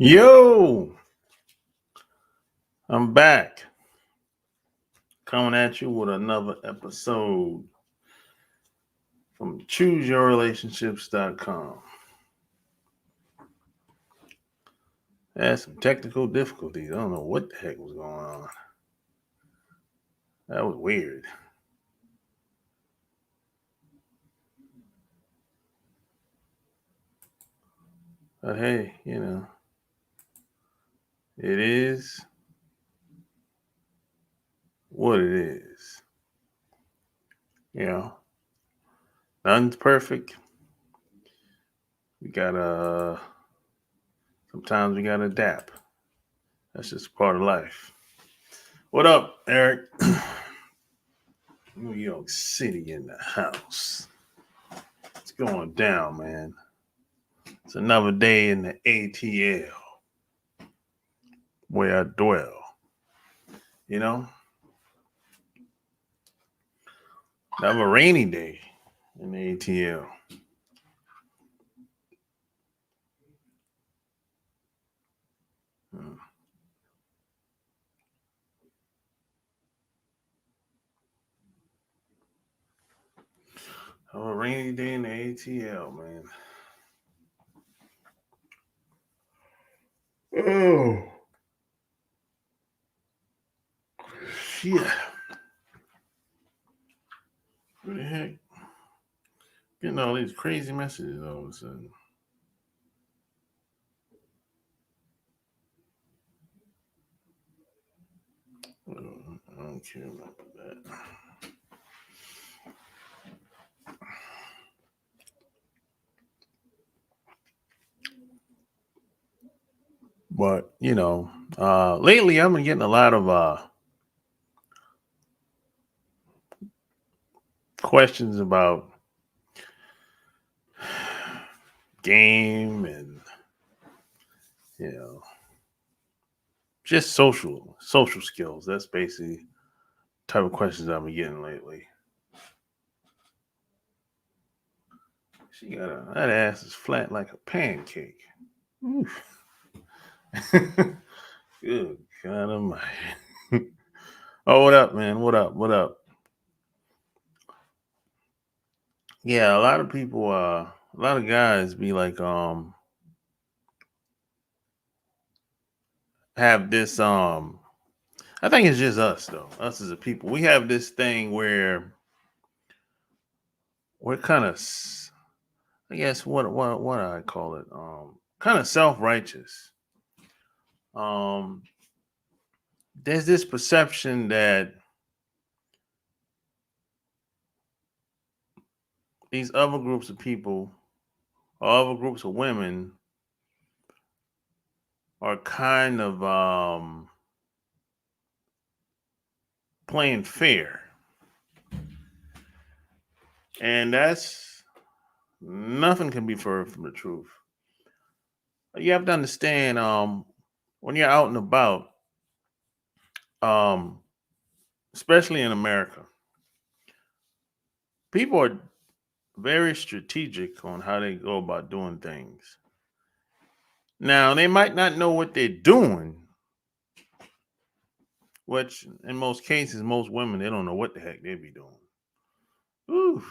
Yo, I'm back coming at you with another episode from chooseyourrelationships.com. I had some technical difficulties. I don't know what the heck was going on. That was weird. But hey, it is what it is. You know, nothing's perfect. We gotta, sometimes we gotta adapt. That's just part of life. What up, Eric? New York City in the house. What's going down, man? It's another day in the ATL where I dwell. You know, another rainy day in the ATL. Hmm. A rainy day in the ATL, man. Oh, shit. What the heck? Getting all these crazy messages all of a sudden. I don't care about that. But, lately I've been getting a lot of questions about game and, you know, just social skills. That's basically the type of questions I've been getting lately. That ass is flat like a pancake. Oof. Good God Almighty. Oh, what up, man? What up? What up? Yeah, a lot of people, a lot of guys be like, have this, I think it's just us though. Us as a people, we have this thing where we're kind of, I guess, what do I call it? Kind of self righteous. Um, there's this perception that these other groups of people or other groups of women are kind of playing fair, and that's nothing can be further from the truth. You have to understand, when you're out and about, um, especially in America, people are very strategic on how they go about doing things. Now, they might not know what they're doing, which in most cases, most women, they don't know what the heck they be doing. Ooh.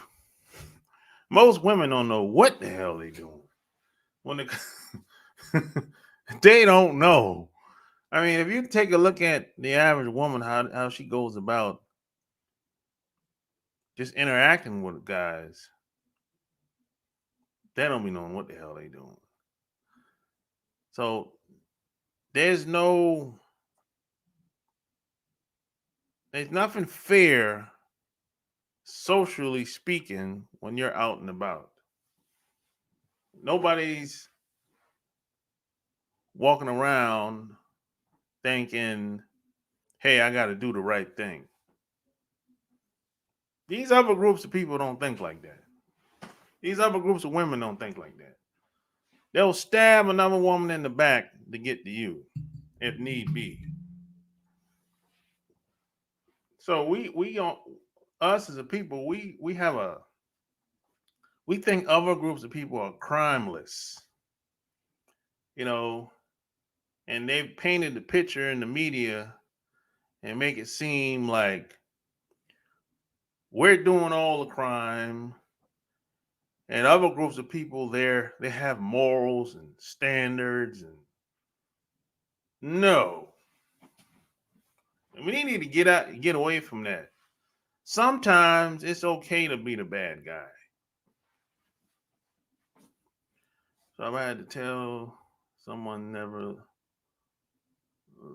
Most women don't know what the hell they doing. When they, they don't know. I mean, if you take a look at the average woman, how she goes about just interacting with guys, they don't be knowing what the hell they doing. So there's no, there's nothing fair, socially speaking, when you're out and about. Nobody's walking around thinking, "Hey, I got to do the right thing." These other groups of people don't think like that. These other groups of women don't think like that. They'll stab another woman in the back to get to you, if need be. So we don't, us as a people, we have a, we think other groups of people are crimeless. You know, and they've painted the picture in the media and make it seem like we're doing all the crime, and other groups of people there, they have morals and standards. And no, we need to get away from that. Sometimes it's okay to be the bad guy. So if I had to tell someone never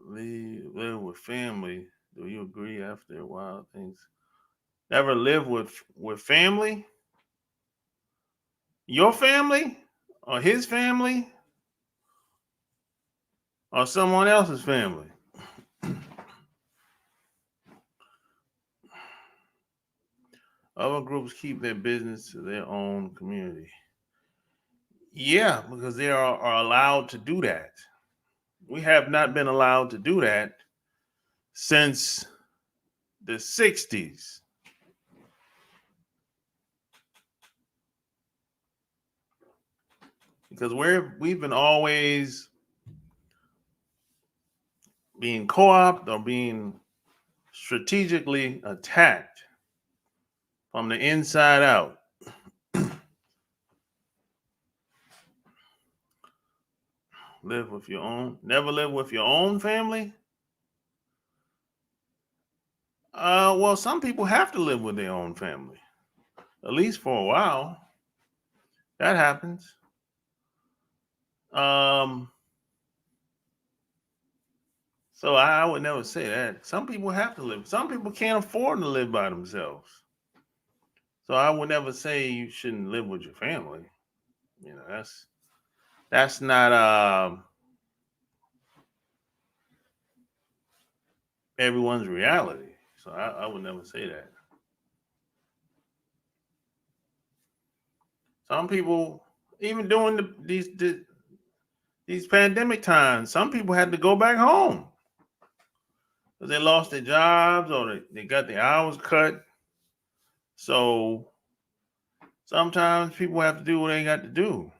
live with family, do you agree after a while things never live with family? Your family? Or his family? Or someone else's family? Other groups keep their business to their own community. Yeah, because they are allowed to do that. We have not been allowed to do that since the 60s. Because we've been always being co-opted or being strategically attacked from the inside out. Live with your own, never live with your own family? Well, some people have to live with their own family, at least for a while. That happens. So I would never say that. Some people have to live. Some people can't afford to live by themselves. So I would never say you shouldn't live with your family. You know, that's not everyone's reality. So I would never say that. Some people, even during these pandemic times, some people had to go back home because they lost their jobs or they got their hours cut. So sometimes people have to do what they got to do.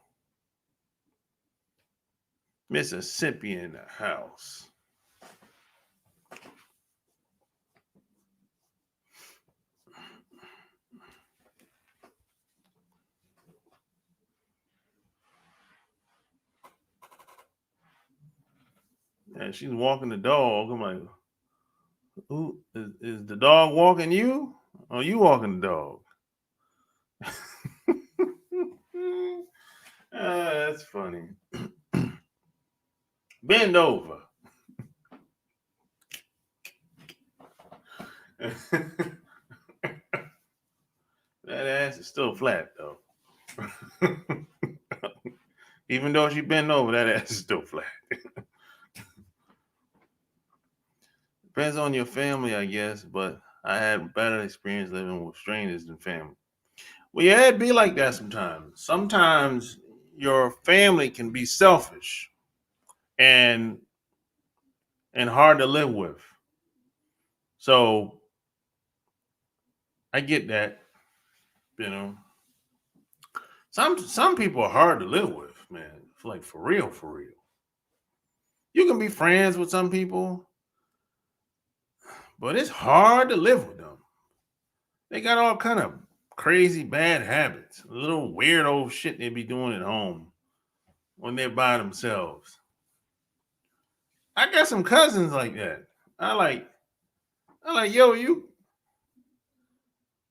Mississippi in the house. And she's walking the dog. I'm like, who is the dog walking you? Or you walking the dog? That's funny. Bend over. That ass is still flat though. Even though she bent over, that ass is still flat. Depends on your family, I guess, but I had better experience living with strangers than family. Well, yeah, it'd be like that sometimes. Sometimes your family can be selfish and hard to live with. So I get that, you know. Some people are hard to live with, man. Like for real, for real. You can be friends with some people, but it's hard to live with them. They got all kind of crazy bad habits, little weirdo shit they be doing at home when they're by themselves. I got some cousins like that. I like, yo, you.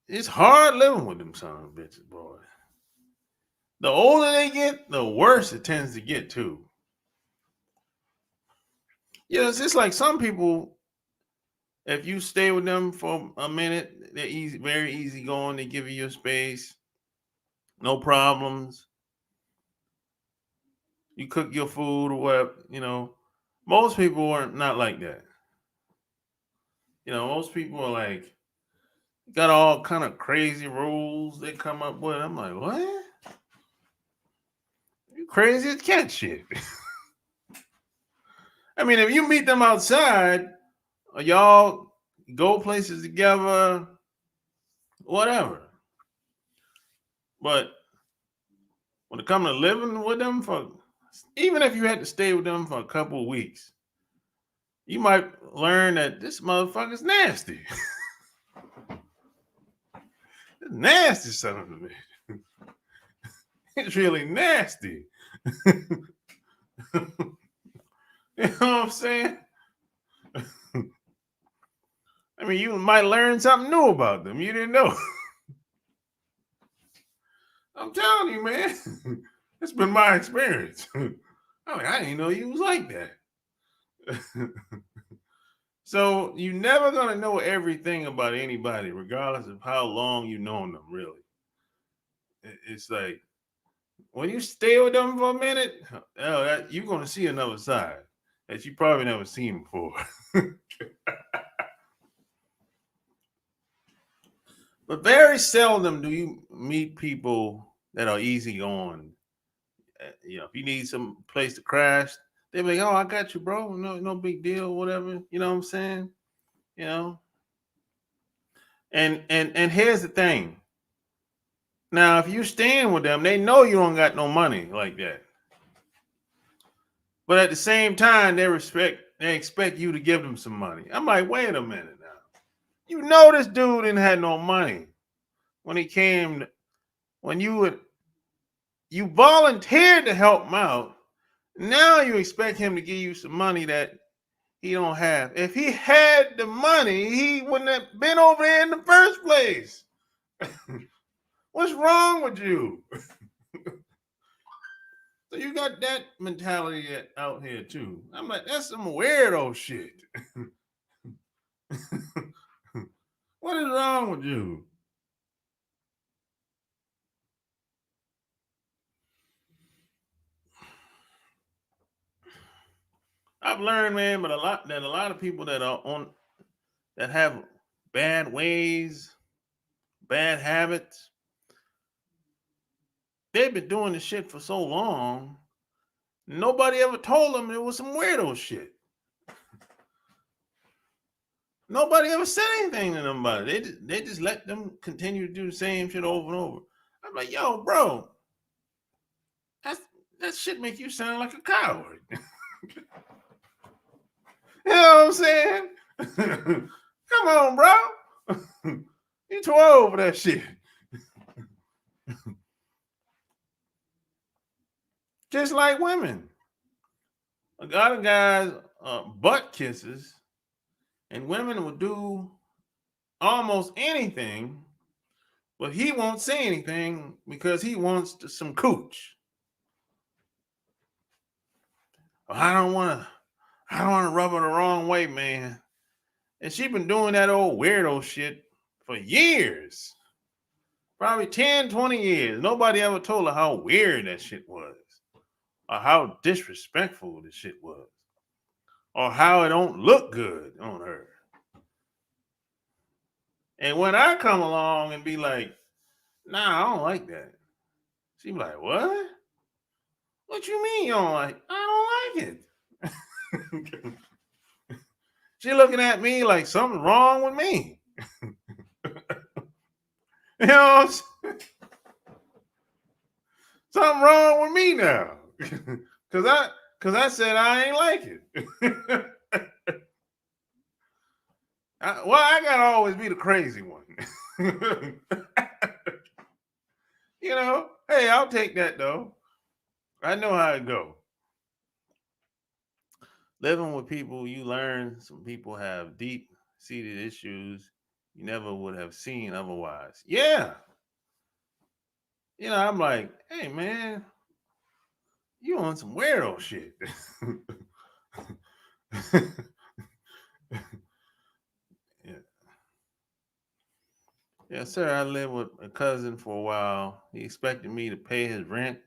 It's hard living with them son of bitches, boy. The older they get, the worse it tends to get too. Yeah, it's just like some people. If you stay with them for a minute, they're easy, very easy going. They give you your space, no problems. You cook your food or whatever. You know, most people are not like that. You know, most people are like got all kind of crazy rules they come up with. I'm like, what? You crazy as cat shit. I mean, if you meet them outside, or y'all go places together, whatever. But when it comes to living with them for Even if you had to stay with them for a couple of weeks, you might learn that this motherfucker's nasty. Nasty son of a bitch. It's really nasty. You know what I'm saying? I mean, you might learn something new about them you didn't know. I'm telling you, man. It's been my experience. I didn't know you was like that. So you're never gonna know everything about anybody, regardless of how long you've known them. Really, it's like when you stay with them for a minute, you're gonna see another side that you probably never seen before. But very seldom do you meet people that are easygoing. If you need some place to crash, they're like, "Oh, I got you, bro. No big deal, whatever." You know what I'm saying? You know. And here's the thing. Now, if you stand with them, they know you don't got no money like that. But at the same time, they expect you to give them some money. I'm like, wait a minute now. You know this dude didn't have no money when he came. When you volunteered to help him out, now you expect him to give you some money that he don't have. If he had the money, he wouldn't have been over there in the first place. What's wrong with you? So you got that mentality out here too. I'm like, that's some weirdo shit. What is wrong with you? I've learned, man, but a lot of people that have bad ways, bad habits, they've been doing this shit for so long. Nobody ever told them it was some weirdo shit. Nobody ever said anything to them about it. They just let them continue to do the same shit over and over. I'm like, yo, bro, that shit make you sound like a coward. You know what I'm saying? Come on, bro. You too old for that shit. Just like women. A lot of guys butt kisses, and women will do almost anything, but he won't say anything because he wants some cooch. I don't want to rub her the wrong way, man. And she been doing that old weirdo shit for years. Probably 10, 20 years. Nobody ever told her how weird that shit was. Or how disrespectful the shit was. Or how it don't look good on her. And when I come along and be like, nah, I don't like that. She be like, what? What you mean you don't like? I don't like it. She looking at me like something's wrong with me. You know what I'm saying? Something wrong with me now. Cause I said I ain't like it. I gotta always be the crazy one. You know, hey, I'll take that though. I know how it go. Living with people, you learn some people have deep-seated issues you never would have seen otherwise. Yeah. I'm like, hey man, you on some weirdo shit. Yeah. Yes, sir. I lived with a cousin for a while. He expected me to pay his rent,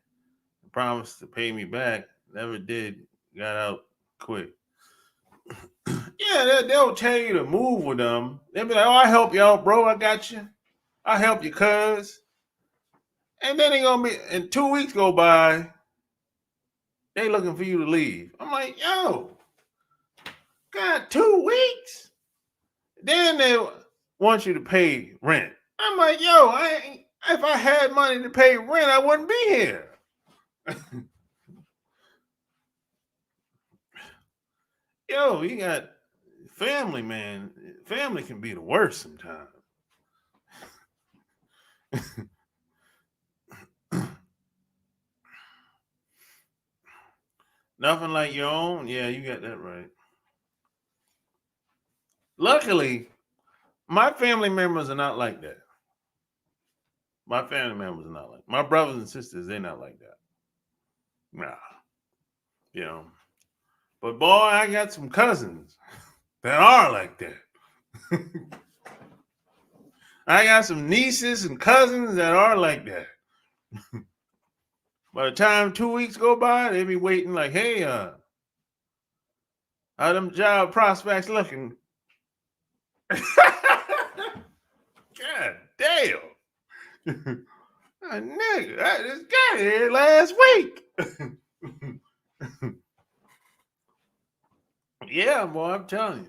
promised to pay me back. Never did. Got out quick. Yeah, they'll tell you to move with them. They'll be like, "Oh, I help you out, bro. I got you. I help you, cuz." And then they gonna be, and 2 weeks go by. They looking for you to leave. I'm like, yo, God, 2 weeks. Then they want you to pay rent. I'm like, yo, if I had money to pay rent, I wouldn't be here. Yo, you got family, man. Family can be the worst sometimes. Nothing like your own. Yeah, you got that right. Luckily, my family members are not like that. My family members are not like my brothers and sisters. They're not like that. Nah, you know. But boy, I got some cousins that are like that. I got some nieces and cousins that are like that. By the time 2 weeks go by, they be waiting like, hey, how them job prospects looking? God damn. Nigga, I just got here last week. Yeah, boy, I'm telling you.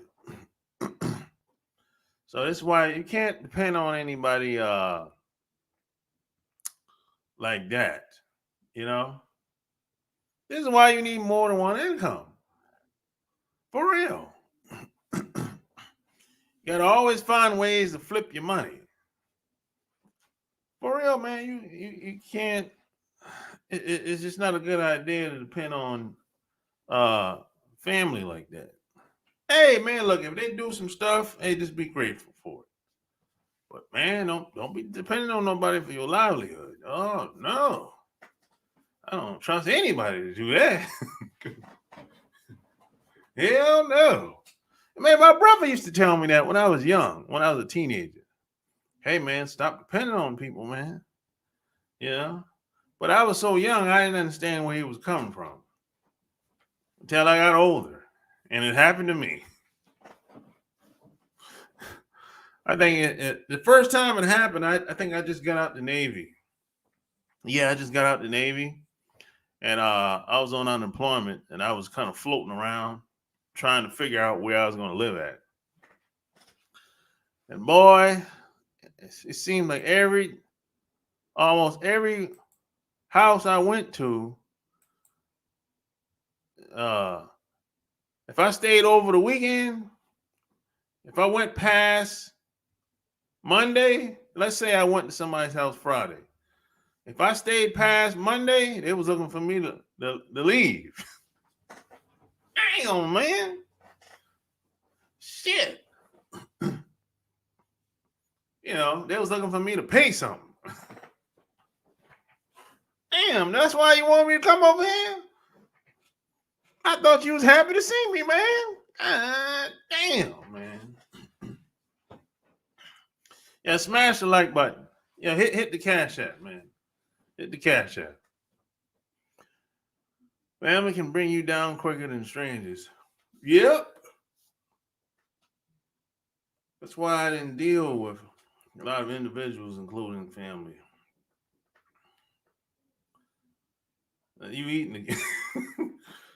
So that's why you can't depend on anybody like that. You know? This is why you need more than one income. For real. You gotta always find ways to flip your money. For real, man. You can't. It's just not a good idea to depend on family like that. Hey, man, look, if they do some stuff, hey, just be grateful for it. But man, don't be depending on nobody for your livelihood. Oh no, I don't trust anybody to do that. Hell no. Man, my brother used to tell me that when I was young, when I was a teenager. Hey, man, stop depending on people, man. You know? But I was so young, I didn't understand where he was coming from until I got older. And it happened to me. I think the first time it happened, I think I just got out the Navy. Yeah, I just got out the Navy. And I was on unemployment and I was kind of floating around trying to figure out where I was going to live at. And boy, it seemed like almost every house I went to, if I stayed over the weekend, if I went past Monday, let's say I went to somebody's house Friday. If I stayed past Monday, they was looking for me to leave. Damn, man. Shit. You know, they was looking for me to pay something. Damn, that's why you want me to come over here? I thought you was happy to see me, man. Damn, man. Yeah, smash the like button. Yeah, hit the Cash App, man. Hit the Cash App. Family can bring you down quicker than strangers. Yep. That's why I didn't deal with a lot of individuals, including family. You eating again?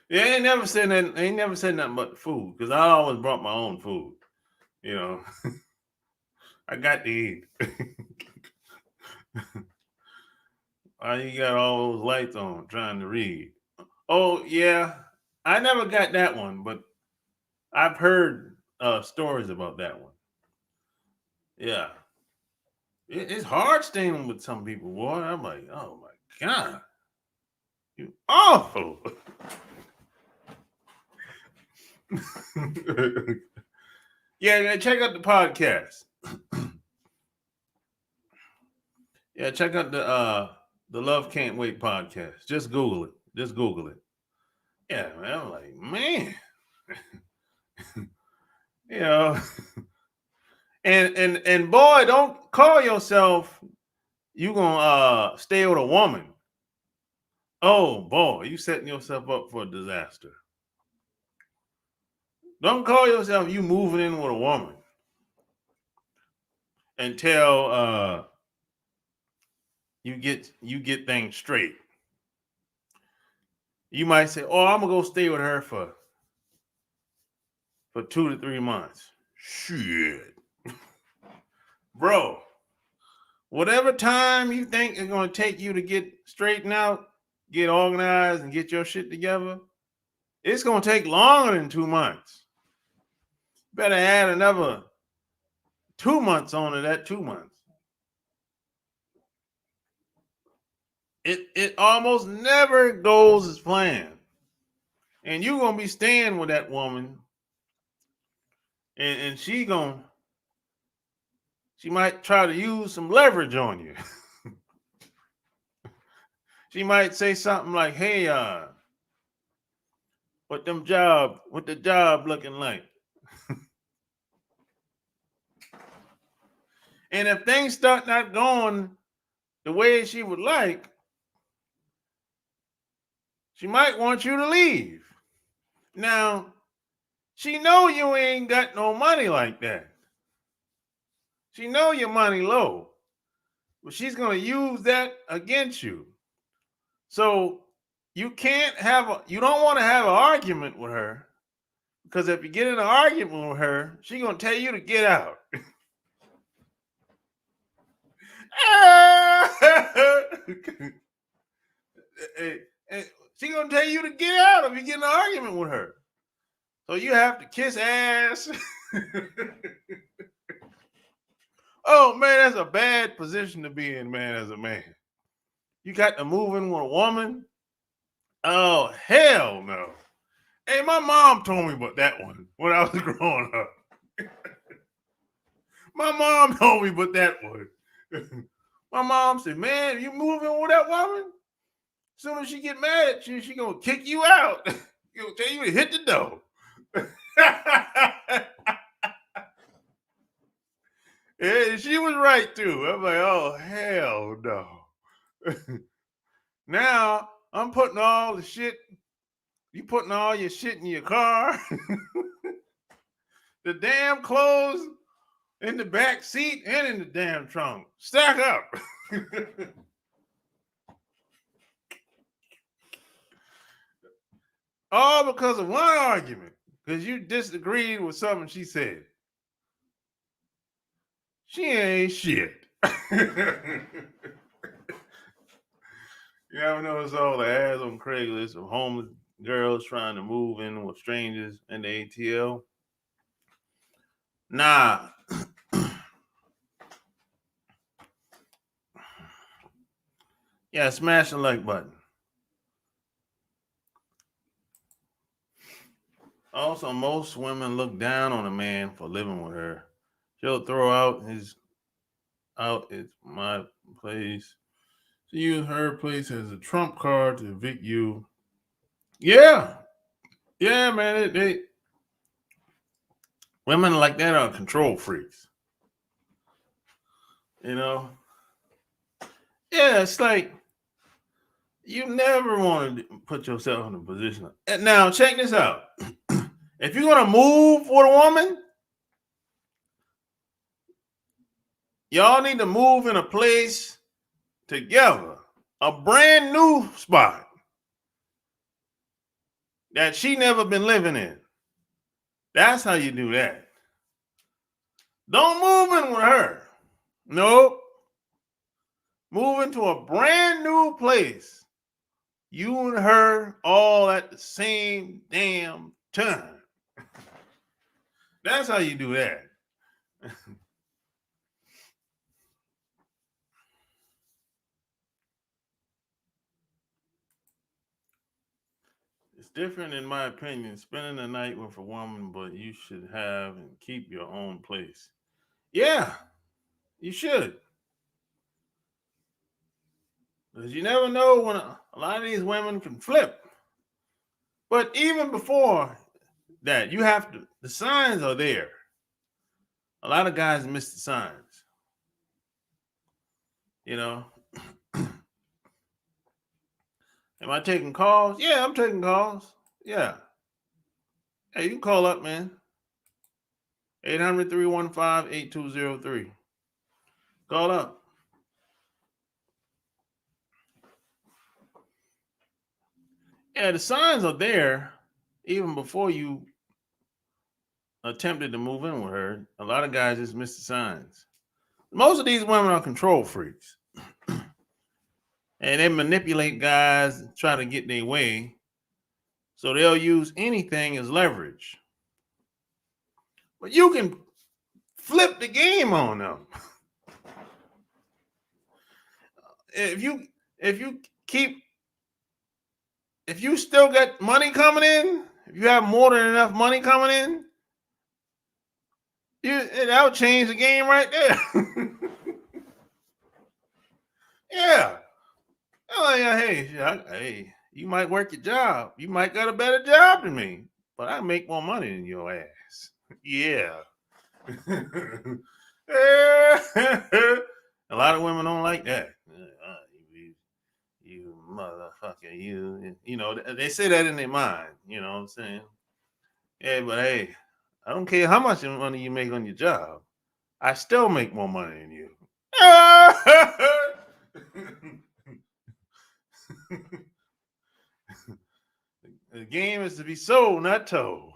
Yeah, I ain't never said nothing but the food because I always brought my own food. You know, I got to eat. Why you got all those lights on trying to read? Oh yeah, I never got that one, but I've heard stories about that one. Yeah, it's hard staying with some people, boy. I'm like, oh my god, you awful. Yeah, check out the podcast. Yeah, check out the Love Can't Wait podcast. Just Google it. Just Google it. Yeah, man. I'm like, man. You know. And boy, don't call yourself you gonna stay with a woman. Oh boy, you setting yourself up for a disaster. Don't call yourself you moving in with a woman until you get things straight. You might say, "Oh, I'm gonna go stay with her for 2 to 3 months." Shit, bro. Whatever time you think it's gonna take you to get straightened out, get organized, and get your shit together, It's going to take longer than 2 months. Better add another 2 months on to that 2 months. It almost never goes as planned. And you're going to be staying with that woman. And she might try to use some leverage on you. She might say something like, hey, what the job looking like? And if things start not going the way she would like, she might want you to leave. Now, she know you ain't got no money like that. She know your money low, but she's going to use that against you. So you don't want to have an argument with her, because if you get in an argument with her, she's going to tell you to get out. She's going to tell you to get out if you get in an argument with her. So you have to kiss ass. Oh, man, that's a bad position to be in, man, as a man. You got to move in with a woman? Oh, hell no. Hey, my mom told me about that one when I was growing up. My mom told me about that one. My mom said, man, you moving with that woman? As soon as she get mad at you, she gonna kick you out. She gonna tell you to hit the door. Yeah, she was right too. I'm like, oh, hell no. Now I'm putting all the shit. You putting all your shit in your car. The damn clothes in the back seat and in the damn trunk. Stack up. All because of one argument. Because you disagreed with something she said. She ain't shit. You ever notice all the ads on Craigslist of homeless girls trying to move in with strangers in the ATL? Nah. Yeah, smash the like button. Also, most women look down on a man for living with her. She'll throw out it's my place. She used her place as a trump card to evict you. Yeah. Yeah, man. Women like that are control freaks. You know? Yeah, it's like you never want to put yourself in a position. And now, check this out. If you're going to move with a woman, y'all need to move in a place together. A brand new spot that she never been living in. That's how you do that. Don't move in with her. Nope. Move into a brand new place. You and her all at the same damn time. That's how you do that. It's different, in my opinion, spending the night with a woman, but you should have and keep your own place. Yeah, you should. Because you never know when a lot of these women can flip. But even before that, the signs are there. A lot of guys miss the signs. You know? Am I taking calls? Yeah, I'm taking calls. Yeah. Hey, you can call up, man. 800-315-8203. Call up. Yeah, the signs are there even before you attempted to move in with her. A lot of guys just miss the signs. Most of these women are control freaks. And they manipulate guys, try to get their way. So they'll use anything as leverage. But you can flip the game on them. If you still got money coming in, if you have more than enough money coming in, that'll change the game right there. Yeah. Oh yeah, hey, you might work your job. You might got a better job than me, but I make more money than your ass. Yeah. A lot of women don't like that. You motherfucker, you know, they say that in their mind, you know what I'm saying? Yeah, but hey, I don't care how much money you make on your job. I still make more money than you. The game is to be sold, not told.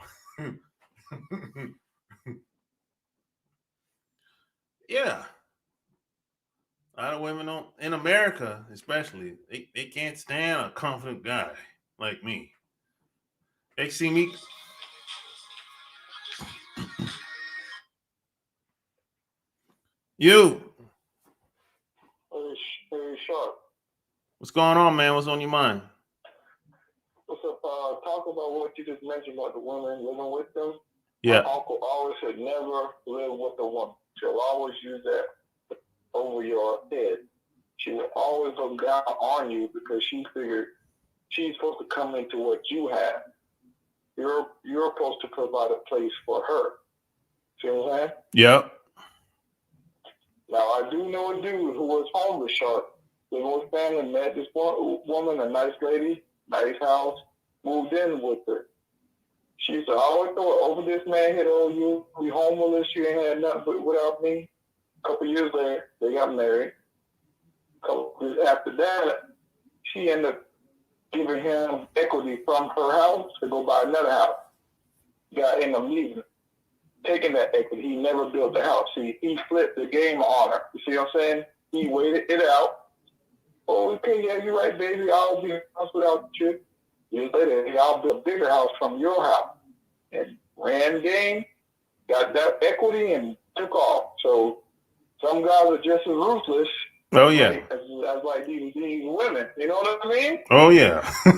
Yeah. A lot of women don't, in America especially, they can't stand a confident guy like me. They see me. You. Hey, Sharp. What's going on, man? What's on your mind? What's up? Talk about what you just mentioned about the women living with them. Yeah. My uncle always said never live with a woman. She'll always use that over your head. She will always look down on you because she figured she's supposed to come into what you have. You're supposed to provide a place for her. See what I'm saying? Yep. Now I do know a dude who was homeless, Sharp. Living with family, met this woman, a nice lady, nice house, moved in with her. She used to always throw it over this man here, oh, you be homeless, you ain't had nothing without me. A couple years later, they got married. A couple years after that, she ended up giving him equity from her house to go buy another house. Got ended up leaving, taking that equity. He never built the house. He flipped the game on her. You see what I'm saying? He waited it out. Oh, okay, yeah, you're right, baby. I'll be a house without you. Years later, I'll build a bigger house from your house. And ran the game, got that equity, and took off. So some guys are just as ruthless. Oh yeah. As like these women. You know what I mean? Oh yeah. I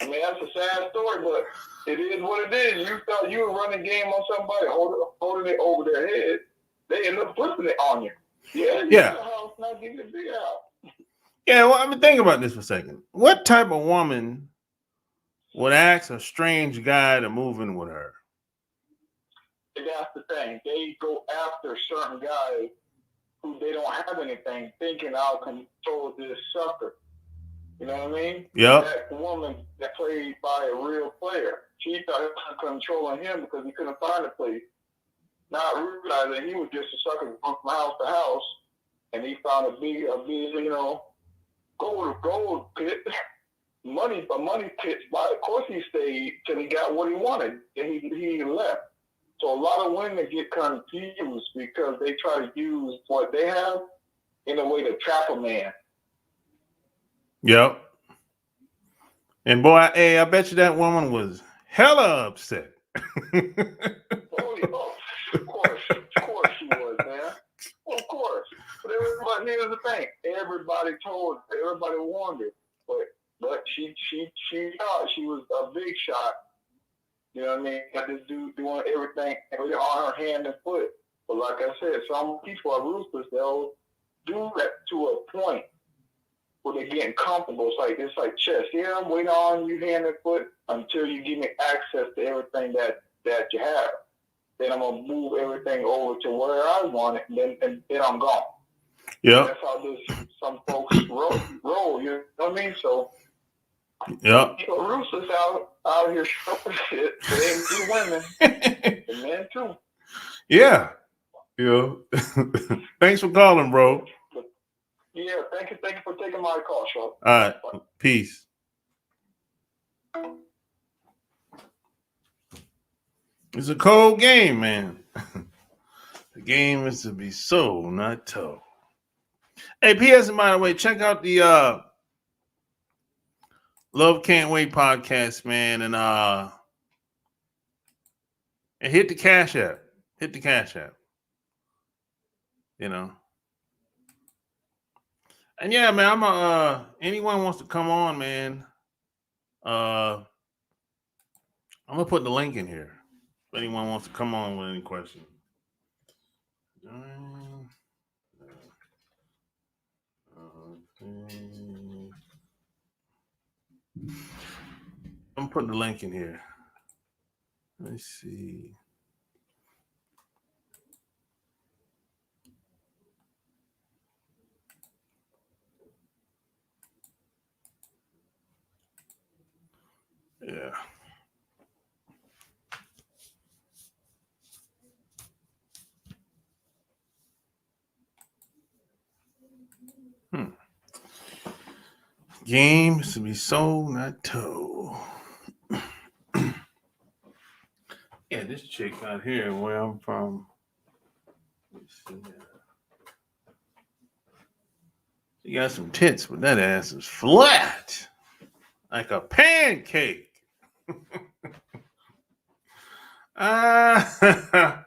mean, that's a sad story, but it is what it is. You thought you were running game on somebody, holding it over their head. They end up flipping it on you. Yeah. Yeah. The house, not give you a big house. Yeah. Well, I mean, think about this for a second. What type of woman would ask a strange guy to move in with her? That's the thing. They go after certain guys who they don't have anything, thinking I'll control this sucker. You know what I mean? Yeah. That woman that played by a real player, she thought he was controlling him because he couldn't find a place. Not realizing he was just a sucker from house to house, and he found a big, gold pit, money pit spot. Of course, he stayed till he got what he wanted, and he left. So a lot of women get confused because they try to use what they have in a way to trap a man. Yep. And boy, hey, I bet you that woman was hella upset. Of course she was, man. Of course. But here's the thing: everybody warned her, but she thought she was a big shot. You know what I mean? Got this dude doing everything on her hand and foot. But like I said, some people are ruthless. They'll do that to a point where they're getting comfortable. It's like chess. Yeah, I'm waiting on you hand and foot until you give me access to everything that you have. Then I'm gonna move everything over to where I want it, and then I'm gone. Yeah. That's how some folks roll. You know what I mean? So. Yeah. People ruthless out here shopping shit. They ain't be women. And men too. Yeah. Thanks for calling, bro. Yeah, thank you for taking my call, Sean. All right. Bye. Peace. It's a cold game, man. The game is to be sold, not told. Hey, P.S. and by the way, check out the Love Can't Wait podcast, man, and hit the Cash App. Hit the Cash App. You know. And yeah, man, anyone wants to come on, man. I'm gonna put the link in here. If anyone wants to come on with any questions. I'm putting the link in here. Let's see. Yeah. Games to be sold, not told. Yeah, this chick out here where I'm from. Let's see. She got some tits, but that ass is flat. Like a pancake. Ah.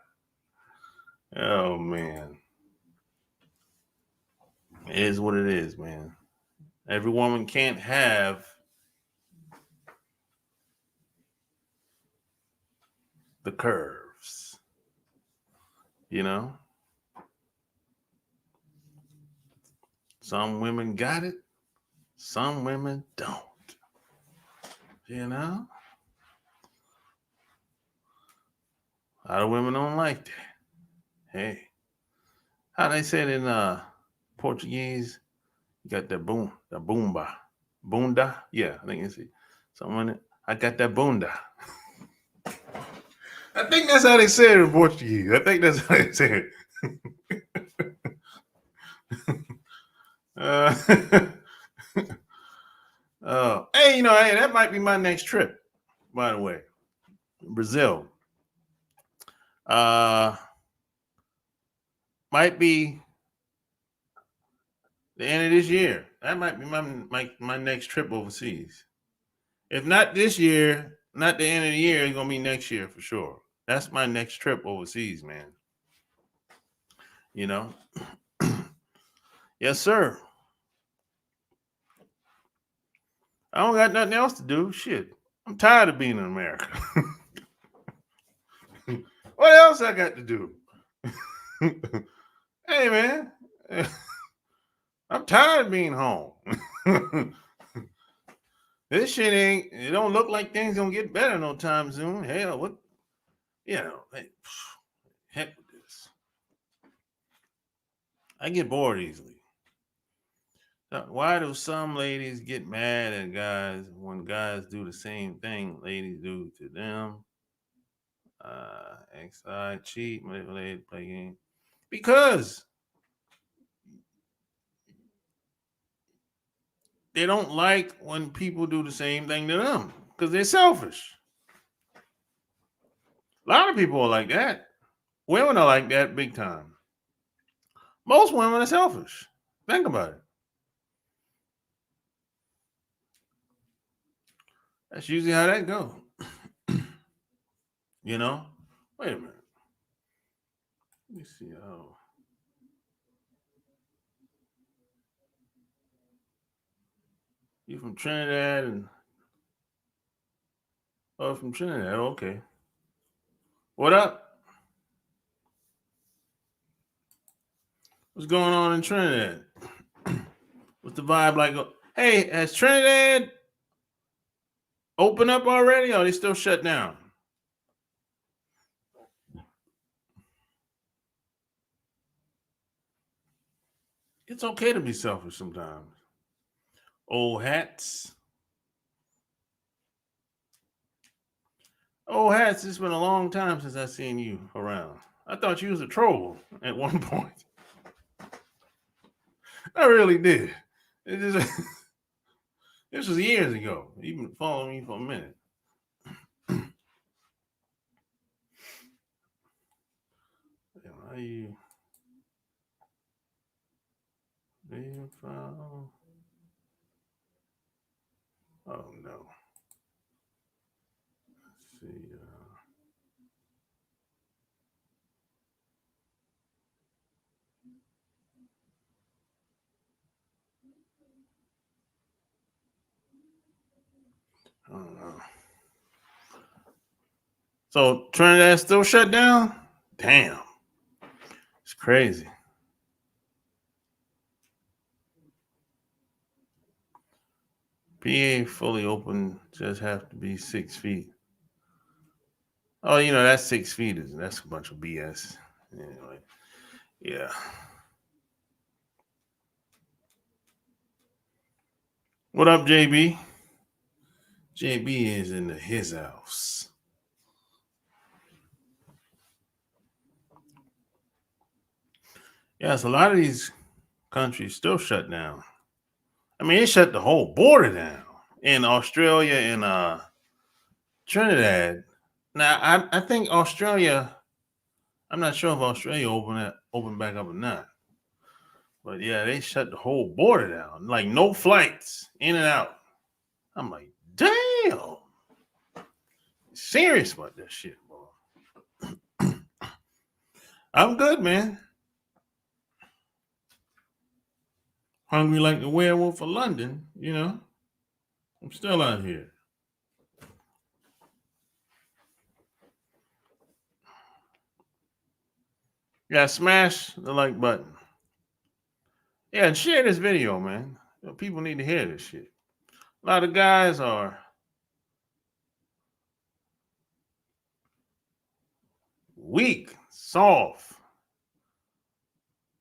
Oh, man. It is what it is, man. Every woman can't have the curves. You know? Some women got it. Some women don't. You know? A lot of women don't like that. Hey. How they said in Portuguese, you got that boom, that boomba. Bunda? Yeah, I think it's something in it. I got that bunda. I think that's how they say it in Portuguese. I think that's how they say it. uh, hey, hey, that might be my next trip, by the way. Brazil. Might be the end of this year. That might be my next trip overseas. If not this year, not the end of the year, it's gonna be next year for sure. That's my next trip overseas, man. You know? Yes, sir. I don't got nothing else to do. Shit. I'm tired of being in America. What else I got to do? Hey, man. I'm tired of being home. This shit it don't look like things gonna get better no time soon. Hell, what, hey, heck with this. I get bored easily. Why do some ladies get mad at guys when guys do the same thing ladies do to them? XI, cheat, manipulate, play game. Because they don't like when people do the same thing to them because they're selfish. A lot of people are like that. Women are like that big time. Most women are selfish. Think about it. That's usually how that goes. You know? Wait a minute. Let me see. Oh. You from Trinidad and from Trinidad. Okay. What up? What's going on in Trinidad? What's the vibe like? Hey, has Trinidad opened up already, or are they still shut down? It's okay to be selfish sometimes. Old hats. Old hats, it's been a long time since I seen you around. I thought you was a troll at one point. I really did. This was years ago. You've been following me for a minute. How you Oh no. Let's see. I don't know. So Trinidad still shut down? Damn. It's crazy. PA fully open, just have to be 6 feet. Oh, that's 6 feet. That's a bunch of BS. Anyway, yeah. What up, JB? JB is in his house. Yes, a lot of these countries still shut down. I mean, it shut the whole border down in Australia and Trinidad. Now, I think Australia. I'm not sure if Australia opened back up or not. But yeah, they shut the whole border down. Like no flights in and out. I'm like, damn. Serious about that shit, boy. I'm good, man. Hungry like the werewolf of London, I'm still out here. Yeah, smash the like button. Yeah, and share this video, man. People need to hear this shit. A lot of guys are weak, soft,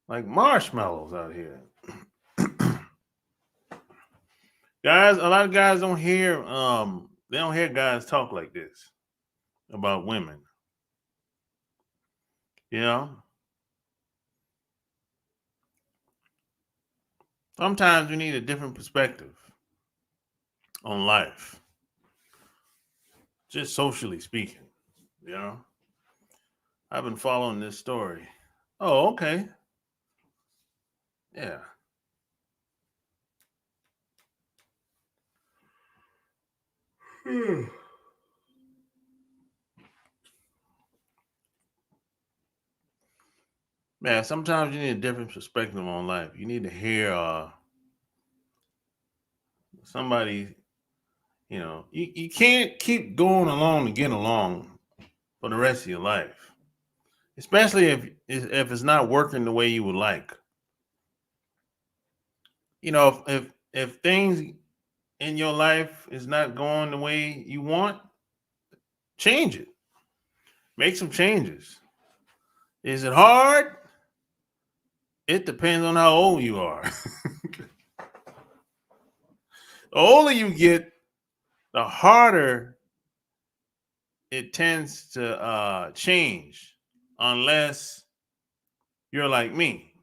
like marshmallows out here. Guys, a lot of guys don't hear they don't hear guys talk like this about women. You know? Sometimes you need a different perspective on life. Just socially speaking, you know? I've been following this story. Oh, okay. Yeah. Man, sometimes you need a different perspective on life. You need to hear somebody, you can't keep going along to get along for the rest of your life. Especially if it's not working the way you would like. If things in your life is not going the way you want, change it. Make some changes. Is it hard? It depends on how old you are. The older you get, the harder it tends to change, unless you're like me.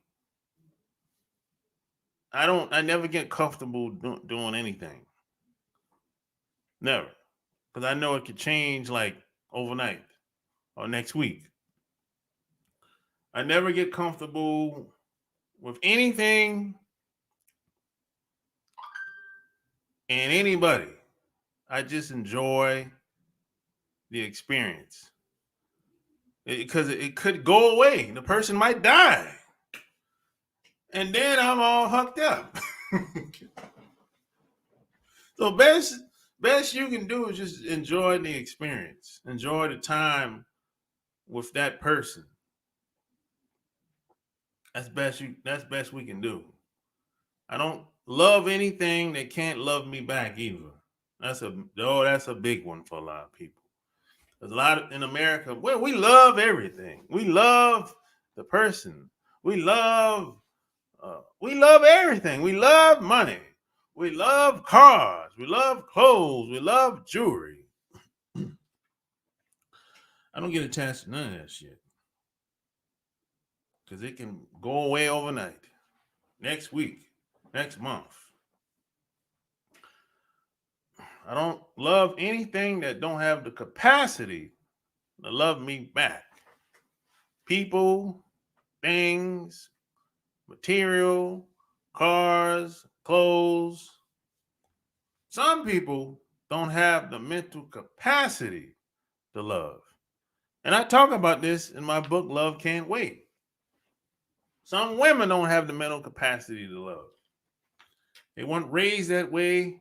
I never get comfortable doing anything. Never. Because I know it could change like overnight or next week. I never get comfortable with anything and anybody. I just enjoy the experience. Because it could go away. The person might die. And then I'm all hucked up. So best you can do is just enjoy the experience. Enjoy the time with that person. That's best we can do. I don't love anything that can't love me back either. That's a big one for a lot of people. There's a lot in America where we love everything. We love the person. We love everything. We love money. We love cars. We love clothes. We love jewelry. I don't get attached to none of that shit because it can go away overnight, next week, next month. I don't love anything that don't have the capacity to love me back. People, things, material, cars, clothes. Some people don't have the mental capacity to love. And I talk about this in my book, Love Can't Wait. Some women don't have the mental capacity to love. They weren't raised that way.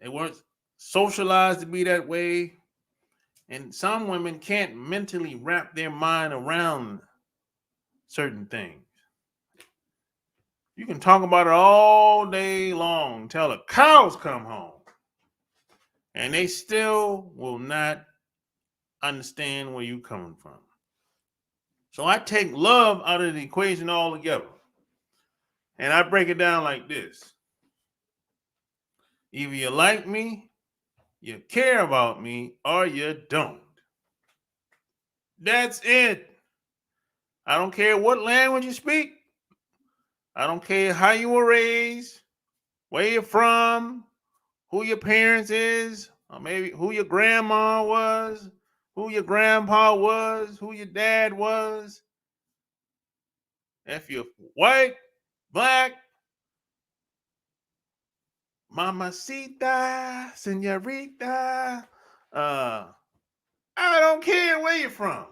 They weren't socialized to be that way. And some women can't mentally wrap their mind around certain things. You can talk about it all day long till the cows come home. And they still will not understand where you're coming from. So I take love out of the equation altogether. And I break it down like this. Either you like me, you care about me, or you don't. That's it. I don't care what language you speak. I don't care how you were raised, where you're from, who your parents is, or maybe who your grandma was, who your grandpa was, who your dad was. If you're white, black, mamacita, senorita, I don't care where you're from.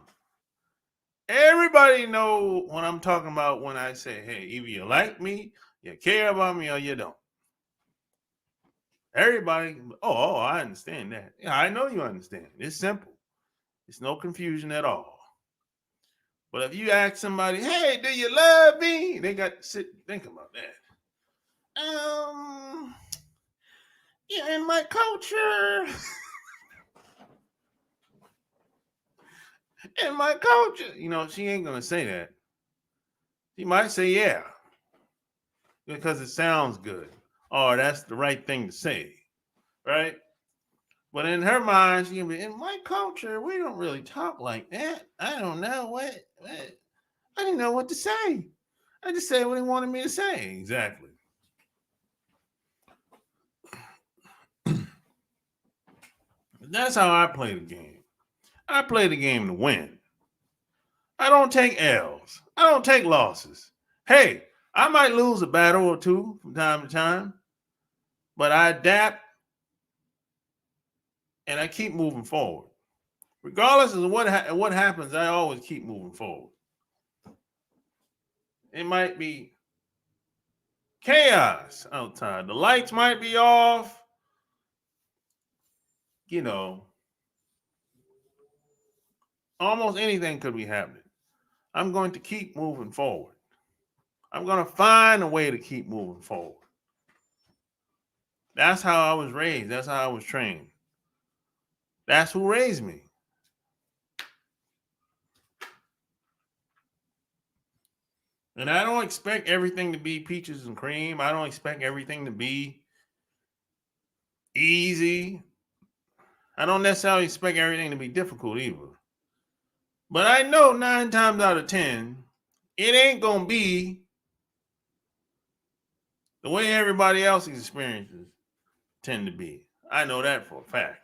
Everybody know what I'm talking about when I say, hey, either you like me, you care about me, or you don't. Everybody, oh, I understand that. Yeah, I know you understand. It's simple. It's no confusion at all. But if you ask somebody, hey, do you love me? They got to sit and think about that. Yeah, in my culture. In my culture. You know, she ain't going to say that. She might say, yeah, because it sounds good. Or that's the right thing to say, right? But in her mind, she can be, in my culture, we don't really talk like that. I don't know what I didn't know what to say. I just said what he wanted me to say. Exactly. That's how I play the game. I play the game to win. I don't take L's. I don't take losses. Hey, I might lose a battle or two from time to time, but I adapt and I keep moving forward. Regardless of what happens, I always keep moving forward. It might be chaos outside. The lights might be off. You know, almost anything could be happening. I'm going to keep moving forward. I'm going to find a way to keep moving forward. That's how I was raised. That's how I was trained. That's who raised me. And I don't expect everything to be peaches and cream. I don't expect everything to be easy. I don't necessarily expect everything to be difficult either. But I know 9 times out of 10, it ain't going to be the way everybody else's experiences tend to be. I know that for a fact.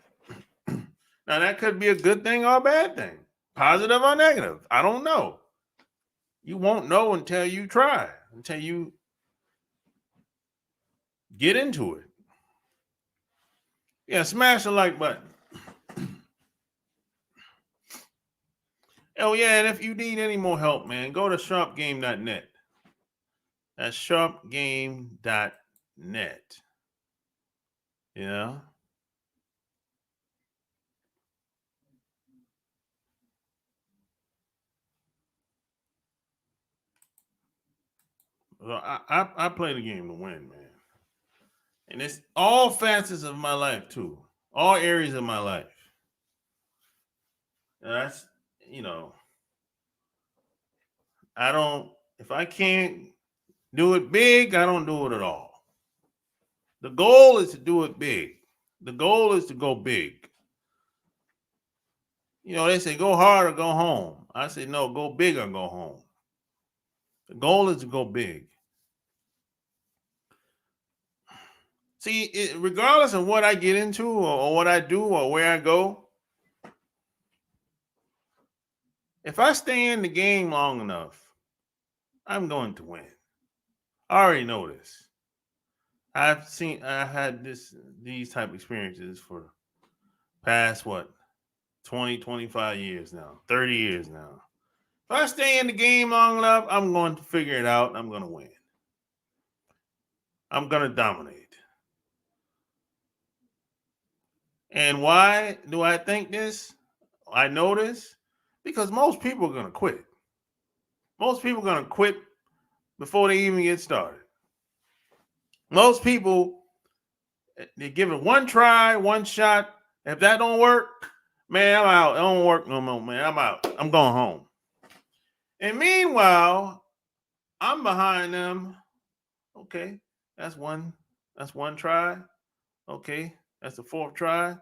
Now, that could be a good thing or a bad thing, positive or negative. I don't know. You won't know until you try, until you get into it. Yeah, smash the like button. Oh, yeah, and if you need any more help, man, go to SharpGame.net. That's SharpGame.net. Yeah. Well, I play the game to win, man. And it's all facets of my life, too. All areas of my life. And that's, you know, if I can't do it big, I don't do it at all. The goal is to do it big. The goal is to go big. You know, they say go hard or go home. I say, no, go big or go home. The goal is to go big. See, regardless of what I get into or what I do or where I go, if I stay in the game long enough, I'm going to win. I already know this. I had these type of experiences for past what 20, 25 years now, 30 years now. If I stay in the game long enough, I'm going to figure it out and I'm going to win. I'm going to dominate. And why do I think this? I know this because most people are going to quit. Most people are going to quit before they even get started. Most people, they give it one try, one shot. If that don't work, man, I'm out. It don't work no more, man. I'm out. I'm going home. And meanwhile, I'm behind them. Okay, that's one. That's one try. Okay, that's the fourth try.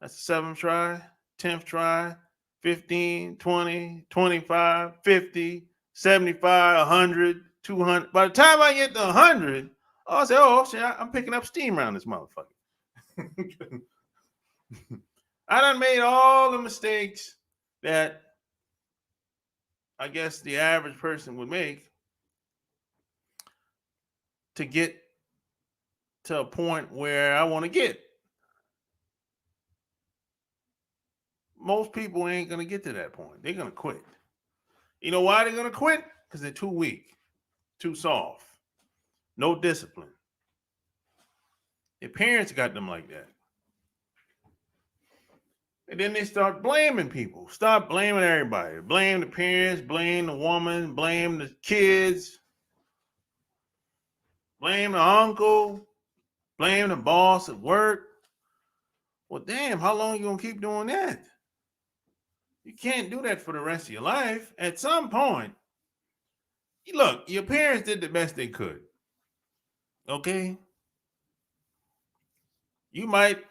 That's the seventh try. 10th try. 15, 20, 25, 50, 75, 100, 200. By the time I get to 100, I'll say, oh, shit, I'm picking up steam around this motherfucker. I done made all the mistakes that I guess the average person would make to get to a point where I want to get. Most people ain't going to get to that point. They're going to quit. You know why they're going to quit? Because they're too weak, too soft, no discipline. Their parents got them like that. And then they start blaming people. Stop blaming everybody. Blame the parents, blame the woman, blame the kids, blame the uncle, blame the boss at work. Well, damn, how long you going to keep doing that? You can't do that for the rest of your life. At some point, look, your parents did the best they could. Okay? You might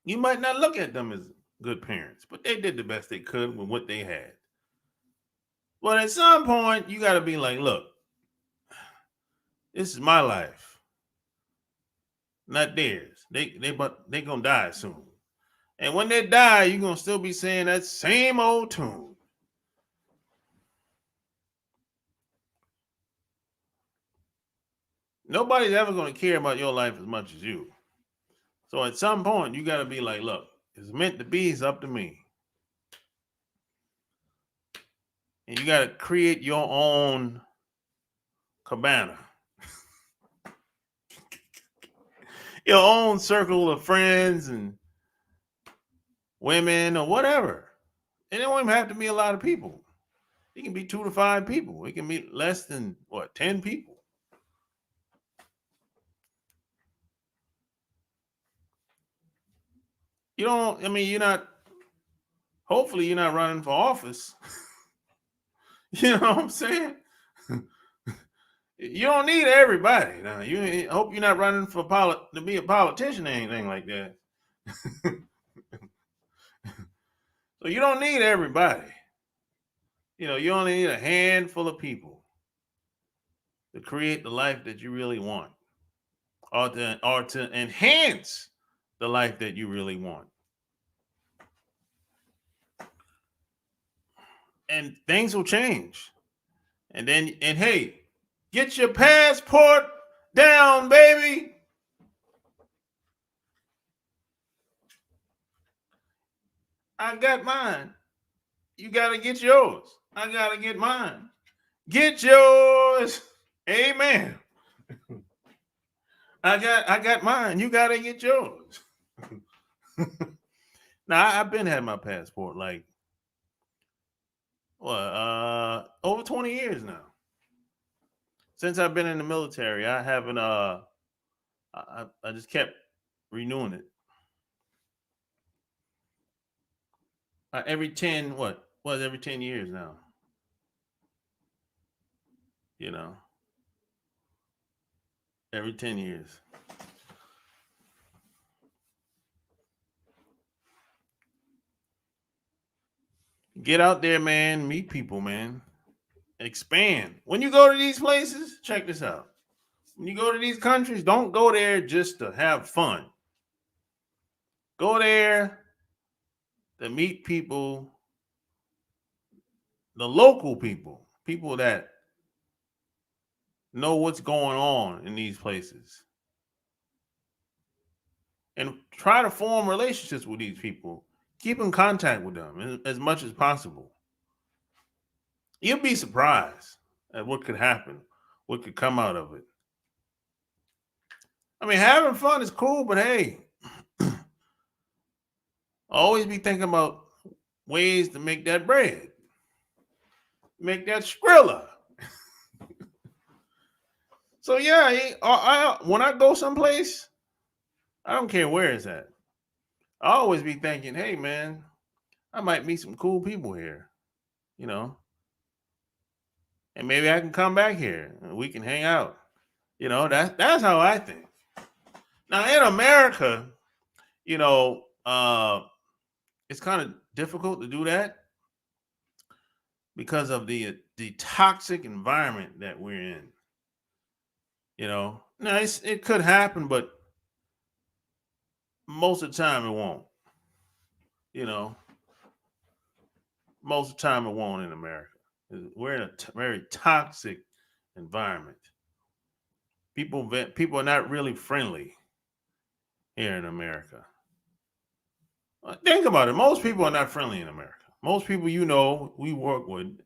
not look at them as good parents, but they did the best they could with what they had. But at some point, you got to be like, look, this is my life, not theirs. They gonna die soon. And when they die, you're gonna still be saying that same old tune. Nobody's ever gonna care about your life as much as you. So at some point, you gotta be like, look, it's meant to be, it's up to me. And you gotta create your own cabana. Your own circle of friends and women or whatever. And it don't even have to be a lot of people. It can be 2 to 5 people. It can be less than 10 people. Hopefully you're not running for office. You know what I'm saying? You don't need everybody. Now, hope you're not running for to be a politician or anything like that. So you don't need everybody. You only need a handful of people to create the life that you really want, or to enhance the life that you really want. And things will change. And hey, get your passport down, baby. I got mine. You got to get yours. I got to get mine. Get yours. Amen. I got mine. You got to get yours. Now, I've been had my passport like over 20 years now. Since I've been in the military, I haven't I just kept renewing it. Every 10 every 10 years now. Every 10 years. Get out there, man. Meet people, man. Expand. When you go to these places, check this out. When you go to these countries, don't go there just to have fun. Go there to meet people, the local people that know what's going on in these places. and try to form relationships with these people. Keep in contact with them as much as possible. You'll be surprised at what could happen, what could come out of it. I mean, having fun is cool, but hey, always be thinking about ways to make that bread, make that Skrilla. So yeah, when I go someplace, I don't care where it's at. I always be thinking, hey man, I might meet some cool people here, you know, and maybe I can come back here and we can hang out. You know, that's how I think. Now in America, you know, it's kind of difficult to do that because of the toxic environment that we're in. You know, now it could happen, but most of the time it won't. You know, most of the time it won't in America. We're in a very toxic environment. People are not really friendly here in America. Think about it. Most people are not friendly in America. Most people we work with,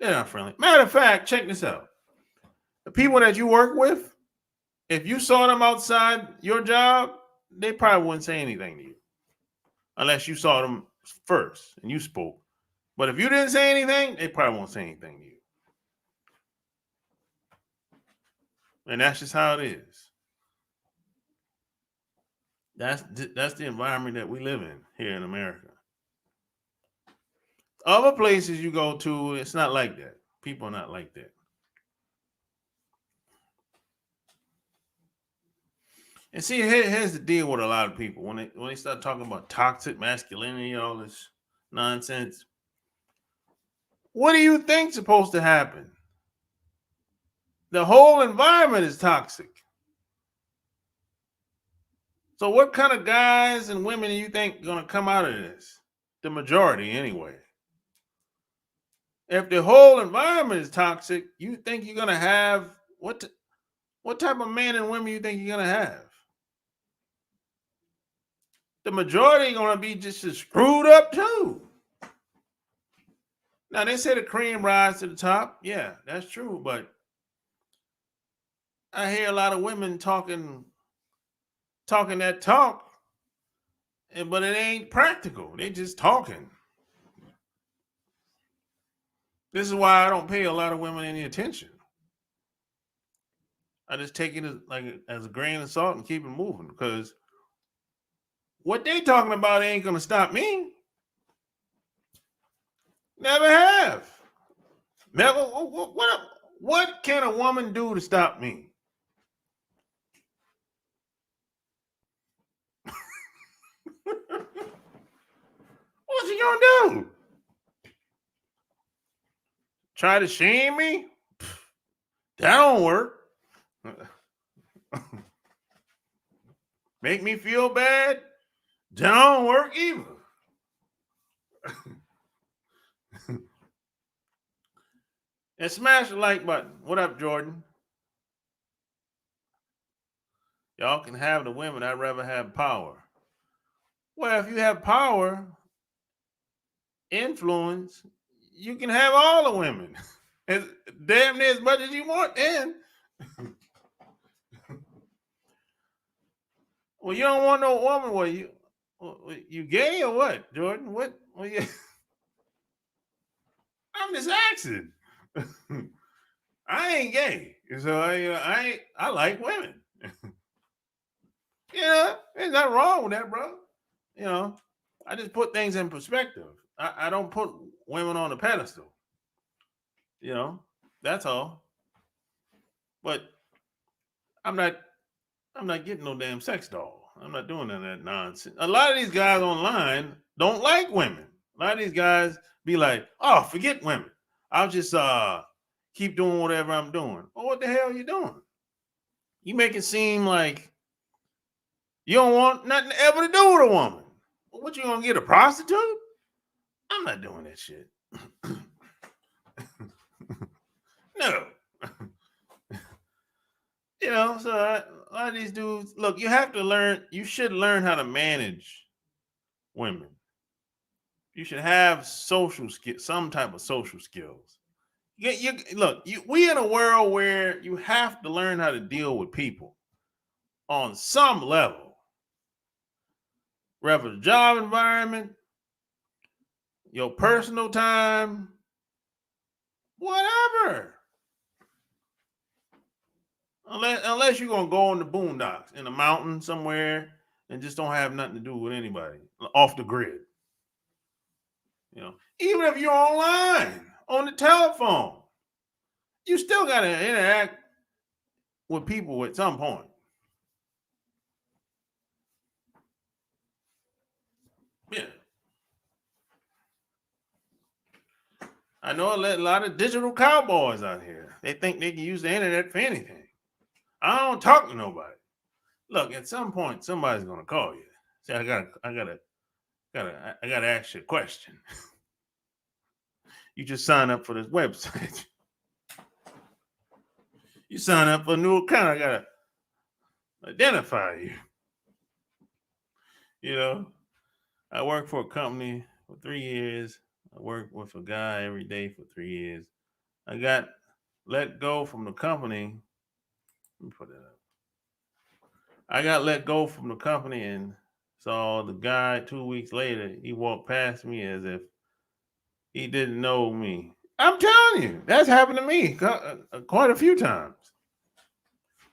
they're not friendly. Matter of fact, check this out. The people that you work with, if you saw them outside your job, they probably wouldn't say anything to you unless you saw them first and you spoke. But if you didn't say anything, they probably won't say anything to you. And that's just how it is. That's the environment that we live in here in America. Other places you go to, it's not like that. People are not like that. And see, here's the deal with a lot of people when they start talking about toxic masculinity, all this nonsense. What do you think's supposed to happen? The whole environment is toxic. So what kind of guys and women do you think are going to come out of this? The majority, anyway. If the whole environment is toxic, you think you're going to have what type of men and women you think you're going to have? The majority are going to be just as screwed up too. Now they say the cream rises to the top. Yeah, that's true. But I hear a lot of women talking that talk, but it ain't practical. They just talking. This is why I don't pay a lot of women any attention. I just take it as a grain of salt and keep it moving because what they talking about ain't gonna stop me. Never have. Never. What can a woman do to stop me? What's she gonna do? Try to shame me? That don't work. Make me feel bad? That don't work either. And smash the like button. What up, Jordan? Y'all can have the women. I'd rather have power. Well, if you have power, influence, you can have all the women. As damn near as much as you want then. Well, you don't want no woman. You gay or what, Jordan? What? I'm just asking. I ain't gay, so I like women. There's nothing wrong with that, bro. I just put things in perspective. I don't put women on a pedestal. That's all. But I'm not getting no damn sex doll. I'm not doing none of that nonsense. A lot of these guys online don't like women. A lot of these guys be like, oh, forget women. I'll just keep doing whatever I'm doing. Well, what the hell are you doing? You make it seem like you don't want nothing ever to do with a woman. Well, what, you gonna get a prostitute? I'm not doing that shit. No. So lot of these dudes, look, you should learn how to manage women. You should have social skill, some type of social skills. We in a world where you have to learn how to deal with people on some level, whether the job environment, your personal time, whatever. Unless you're gonna go in the boondocks, in the mountain somewhere, and just don't have nothing to do with anybody, off the grid. Even if you're online, on the telephone, you still gotta interact with people at some point. Yeah. I know a lot of digital cowboys out here. They think they can use the internet for anything. I don't talk to nobody. Look, at some point, somebody's gonna call you. Say, I gotta ask you a question. You just sign up for this website. You sign up for a new account. I gotta identify you. I worked for a company for 3 years. I worked with a guy every day for 3 years. I got let go from the company. Let me put that up. I got let go from the company and saw the guy 2 weeks later. He walked past me as if he didn't know me. I'm telling you, that's happened to me quite a few times.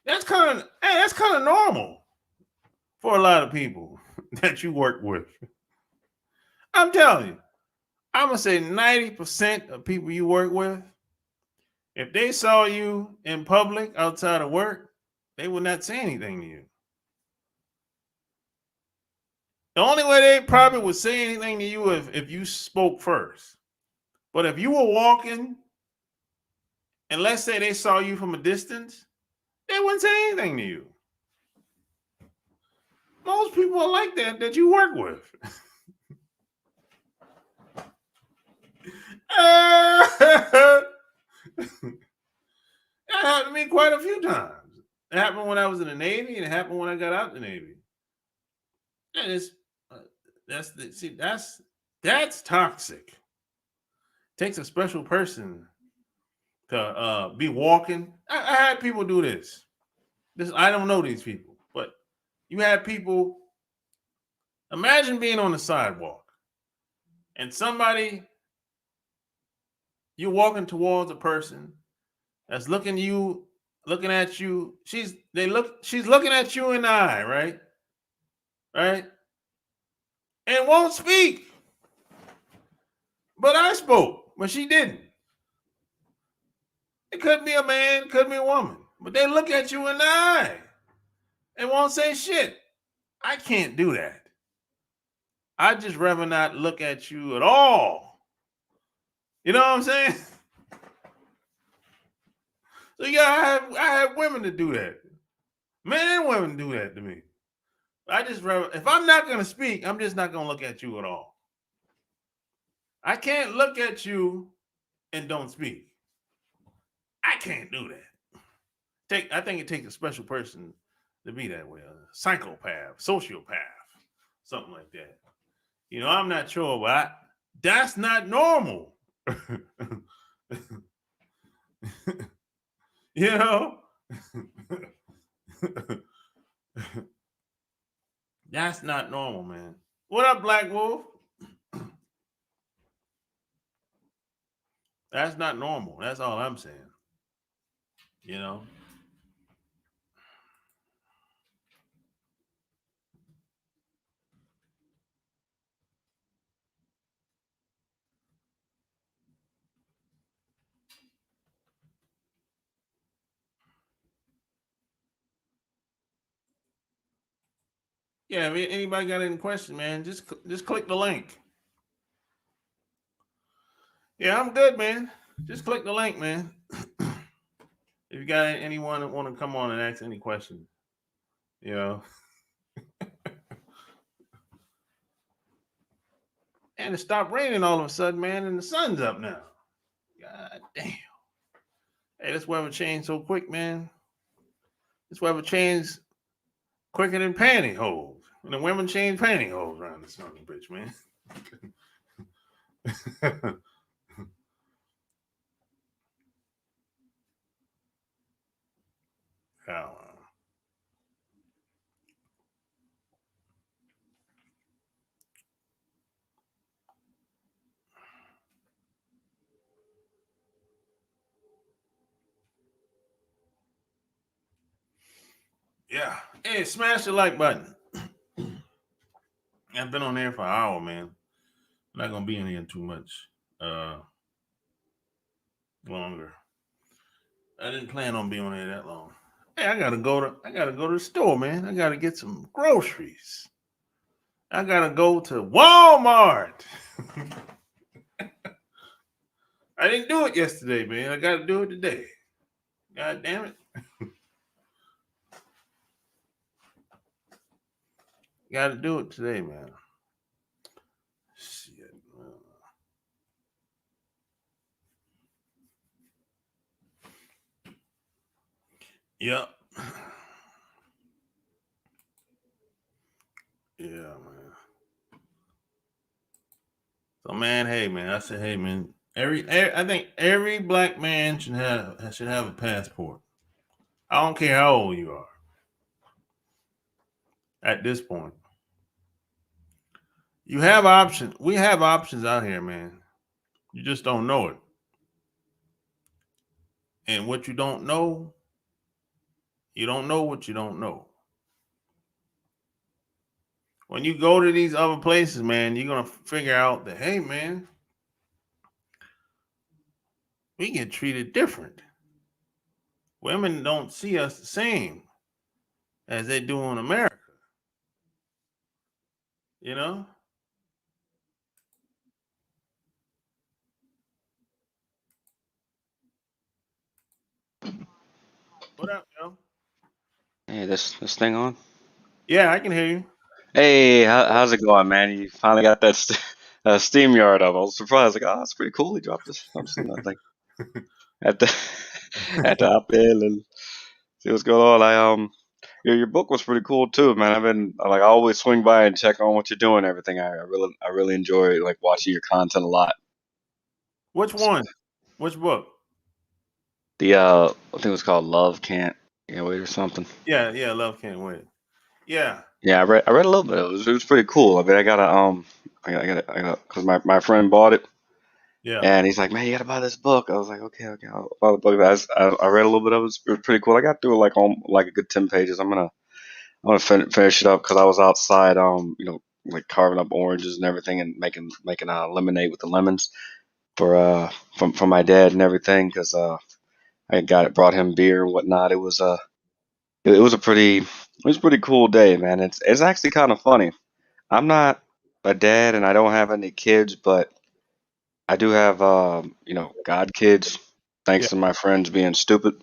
That's kind of normal for a lot of people that you work with. I'm telling you, I'm gonna say 90% of people you work with, if they saw you in public outside of work, they would not say anything to you. The only way they probably would say anything to you if you spoke first. But if you were walking, and let's say they saw you from a distance, they wouldn't say anything to you. Most people are like that you work with. That happened to me quite a few times. It happened when I was in the Navy, and it happened when I got out the Navy. And that's toxic. Takes a special person to be walking. I had people do this. I don't know these people, but you have people. Imagine being on the sidewalk and you're walking towards a person that's looking at you. She's looking at you in the eye, right? Right? And won't speak. But I spoke, but she didn't. It could be a man, could be a woman, but they look at you in the eye and won't say shit. I can't do that. I'd just rather not look at you at all. You know what I'm saying? So yeah, I have women to do that. Men and women do that to me. I just rather, if I'm not gonna speak, I'm just not gonna look at you at all. I can't look at you and don't speak. I can't do that. I think it takes a special person to be that way. A psychopath, sociopath, something like that. I'm not sure, but that's not normal. you know? That's not normal, man. What up, Black Wolf? That's not normal. That's all I'm saying. Yeah, if anybody got any questions, man, just click the link. Yeah, I'm good, man. Just click the link, man. If you got anyone that want to come on and ask any questions, And it stopped raining all of a sudden, man, and the sun's up now. God damn. Hey, this weather changed so quick, man. This weather changed quicker than pantyhose. And the women change pantyhose around this son of a bitch, man. Oh, yeah. Hey, smash the like button. I've been on there for an hour, man. I'm not gonna be in here too much longer. I didn't plan on being on there that long. Hey, I gotta go to the store, man. I gotta get some groceries. I gotta go to Walmart. I didn't do it yesterday, man. I gotta do it today. God damn it. Gotta do it today, man. Shit. Yep. Yeah, man. So, man, hey, man. I said, hey, man. I think every black man should have a passport. I don't care how old you are. At this point, you have options. We have options out here, man. You just don't know it. And what you don't know what you don't know. When you go to these other places, man, you're gonna figure out that, hey, man, we get treated different. Women don't see us the same as they do in America. You know? What up, yo? Hey, this thing on? Yeah, I can hear you. Hey, how's it going, man? You finally got that Steam Yard up. I was surprised. Like, oh, that's pretty cool. He dropped this. I'm seeing that thing at the at the up in and see what's going on. Your book was pretty cool too, man. I've been like I always swing by and check on what you're doing and everything. I really enjoy like watching your content a lot. Which one? Which book? I think it was called Love Can't Wait or something. Yeah, Love Can't Wait. Yeah, Yeah, I read a little bit. It was pretty cool. I mean, I got because my friend bought it. yeah. And he's like, man, you gotta buy this book. I was like, okay, I'll buy the book. I read a little bit of it. It was pretty cool. I got through like like a good 10 pages. I'm gonna finish it up because I was outside, like carving up oranges and everything and making lemonade with the lemons for from my dad and everything because I brought him beer and whatnot. It was a pretty cool day, man. It's actually kind of funny. I'm not a dad and I don't have any kids, but I do have, God kids, Yeah. thanks to my friends being stupid,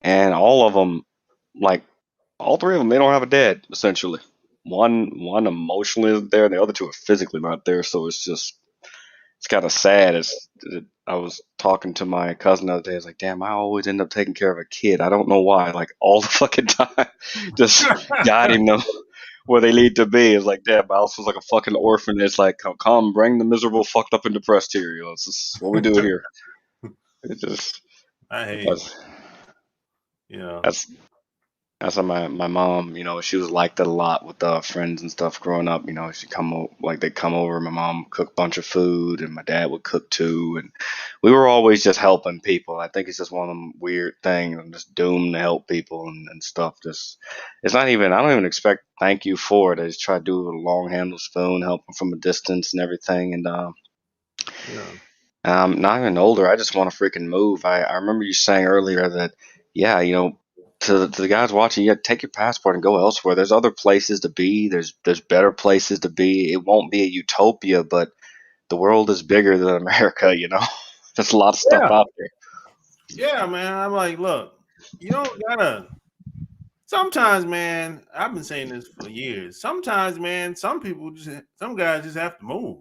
and all of them, like all three of them, they don't have a dad essentially. One emotionally is there, and the other two are physically not there. So it's kind of sad. I was talking to my cousin the other day. I was like, damn, I always end up taking care of a kid. I don't know why. Like all the fucking time, just guiding them where they need to be. It's like, damn, my house was like a fucking orphan. It's like, come, bring the miserable, fucked up, and depressed here. It's just what we do here. It's just I hate it. that's Yeah. that's that's how my mom, she was like that a lot with friends and stuff growing up. She like they come over. My mom cooked a bunch of food, and my dad would cook too, and we were always just helping people. I think it's just one of them weird things. I'm just doomed to help people and stuff. Just it's not even. I don't even expect thank you for it. I just try to do it with a long handle spoon, help them from a distance and everything, and Yeah. not even older. I just want to freaking move. I remember you saying earlier that, yeah, to the guys watching, yeah, take your passport and go elsewhere. There's other places to be. There's better places to be. It won't be a utopia, but the world is bigger than America. There's a lot of stuff Yeah. out there. Yeah, man. I'm like, look, you don't gotta. Sometimes, man, I've been saying this for years. Sometimes, man, some guys just have to move.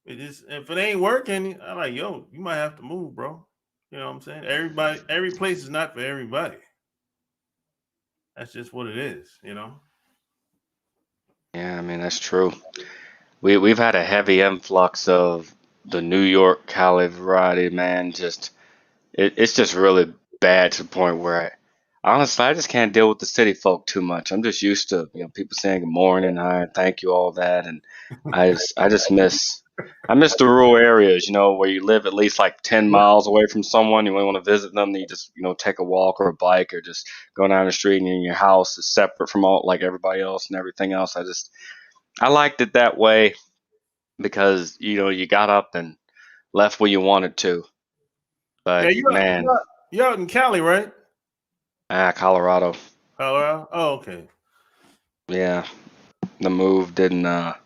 If it ain't working, I'm like, yo, you might have to move, bro. You know what I'm saying? Every place is not for everybody. That's just what it is, you know. Yeah, I mean that's true. We've had a heavy influx of the New York Cali variety, man. It's just really bad to the point where honestly I just can't deal with the city folk too much. I'm just used to people saying good morning, hi, thank you, all that, and I just miss the rural areas, where you live at least like 10 Yeah. miles away from someone. You want to visit them, then you just take a walk or a bike or just go down the street, and your house is separate from all like everybody else and everything else. I liked it that way because you got up and left where you wanted to. Yeah, But man, you're out in Cali, right? Colorado. Colorado. Oh, okay. Yeah, the move didn't, and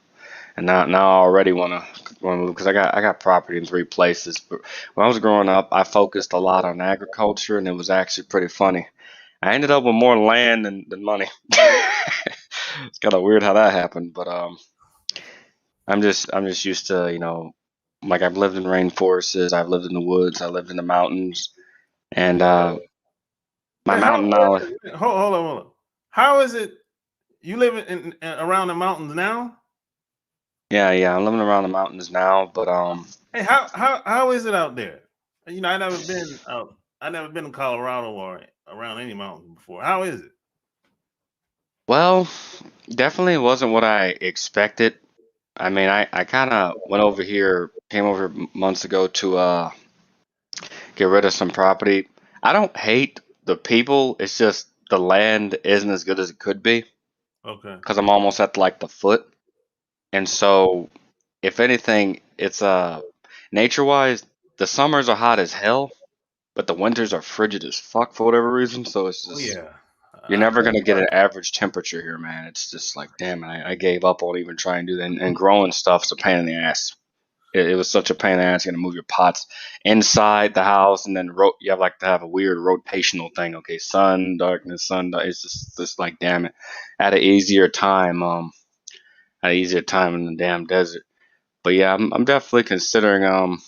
now I already wanna move because I got property in three places. But when I was growing up, I focused a lot on agriculture, and it was actually pretty funny. I ended up with more land than money. It's kind of weird how that happened, but I'm just used to like I've lived in rainforests, I've lived in the woods, I lived in the mountains, and my Wait, how? mountain knowledge. Hold on. How is it? You live in around the mountains now? Yeah, I'm living around the mountains now, but Hey, how is it out there? I never been out. I never been in Colorado or around any mountain before. How is it? well, definitely wasn't what I expected. I mean, I kind of went over here, came over months ago to get rid of some property. I don't hate the people. It's just the land isn't as good as it could be Okay. because I'm almost at like the foot. And so, if anything, it's nature-wise, the summers are hot as hell, but the winters are frigid as fuck for whatever reason. So it's Oh just yeah. you're I never think gonna get an average temperature here, man. It's just like, damn, I gave up on even trying to do that. And growing stuff's a pain in the ass. It was such a pain in the ass. You got to move your pots inside the house, and then you have like to have a weird rotational thing. Okay, sun, darkness, sun. It's just like, damn it. I had an easier time. Had an easier time in the damn desert. But yeah, I'm definitely considering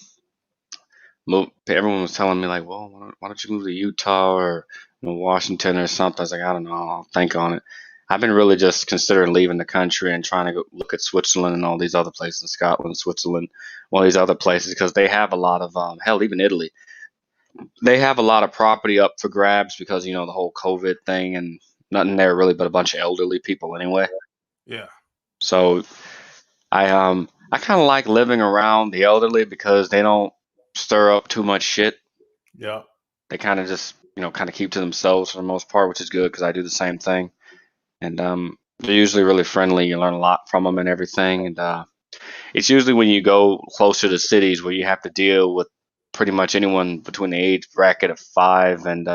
move. Everyone was telling me like, well, why don't you move to Utah or Washington or something? I was like, I don't know. I'll think on it. I've been really just considering leaving the country and trying to go look at Switzerland and all these other places, Scotland, Switzerland, all these other places, because they have a lot of hell, even Italy. They have a lot of property up for grabs because the whole COVID thing and nothing there really but a bunch of elderly people anyway. yeah. So I kind of like living around the elderly because they don't stir up too much shit. Yeah. They kind of just kind of keep to themselves for the most part, which is good because I do the same thing. And they're usually really friendly. You learn a lot from them and everything. And it's usually when you go closer to cities where you have to deal with pretty much anyone between the age bracket of 5 and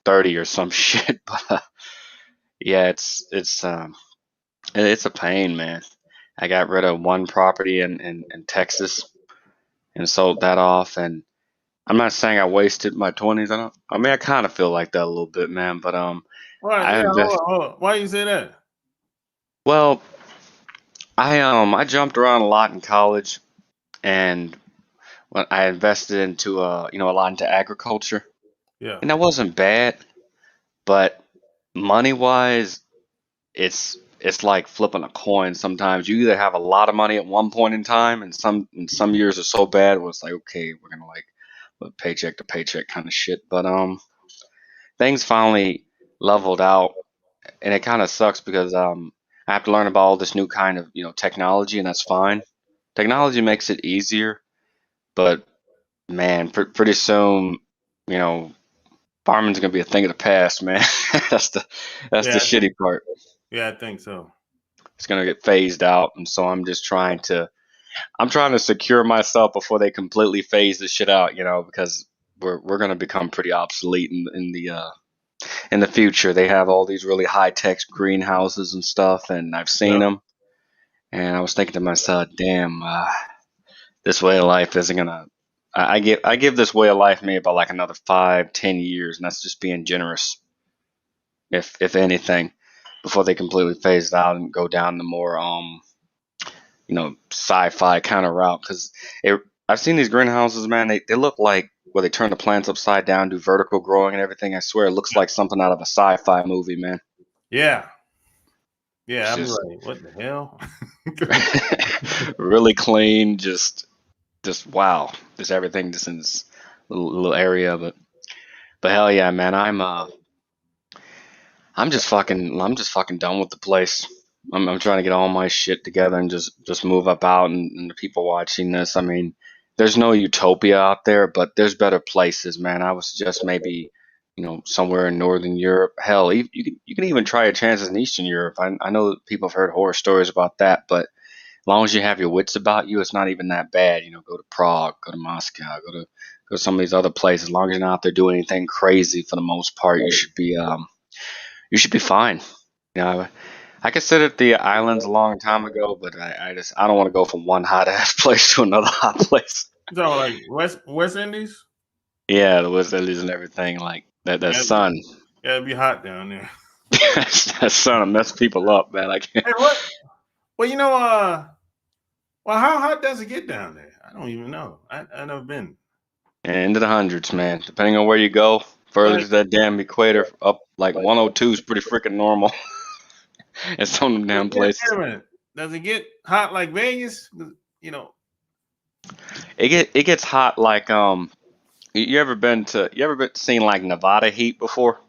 30 or some shit. But yeah, it's a pain, man. I got rid of one property in Texas and sold that off. And I'm not saying I wasted my 20s. I mean, I kind of feel like that a little bit, man. But All right. I Yeah. invest. Hold on. Why you say that? Well, I jumped around a lot in college, and when I invested into a lot into agriculture, Yeah. and that wasn't bad. But money wise, it's like flipping a coin. Sometimes you either have a lot of money at one point in time, and some years are so bad, where it's like, okay, we're gonna like live paycheck to paycheck kind of shit. But things finally leveled out, and it kind of sucks because I have to learn about all this new kind of technology, and that's fine. Technology makes it easier, but man, pretty soon, you know, farming's gonna be a thing of the past, man. that's the that's Yeah. the shitty part. Yeah. I think so. It's gonna get phased out, and so I'm trying to secure myself before they completely phase this shit out, because we're gonna become pretty obsolete in the future. They have all these really high tech greenhouses and stuff, and I've seen Yeah. them. And I was thinking to myself, damn, this way of life isn't gonna. I give this way of life maybe about like another 5, 10 years, and that's just being generous, if anything, before they completely phase it out and go down the more sci-fi kind of route. Because I've seen these greenhouses, man. They look like where they turn the plants upside down, do vertical growing and everything. I swear, it looks like something out of a sci-fi movie, man. Yeah. Yeah, It's I'm just like, what the hell? really clean, just wow, just everything just in this little area. But hell yeah, man, I'm just fucking done with the place. I'm trying to get all my shit together and just move up out, and the people watching this. I mean, there's no utopia out there, but there's better places, man. I was just maybe, somewhere in Northern Europe. Hell, you can even try your chances in Eastern Europe. I know that people have heard horror stories about that, but as long as you have your wits about you, it's not even that bad. Go to Prague, go to Moscow, go to some of these other places. As long as you're not out there doing anything crazy, for the most part, you should be fine. I considered the islands a long time ago, but I don't want to go from one hot ass place to another hot place. So like West Indies? Yeah, the West Indies and everything like that. That Yeah, sun, it'd be hot down there. that sun will mess people up, man. I can't. Hey, what? Well, well, how hot does it get down there? I don't even know. I never been. Into the hundreds, man. Depending on where you go, further Like, to that damn equator, up like 102 is pretty freaking normal. In some of them damn wait places. a minute. Does it get hot like Vegas? It gets hot like you ever been seen like Nevada heat before?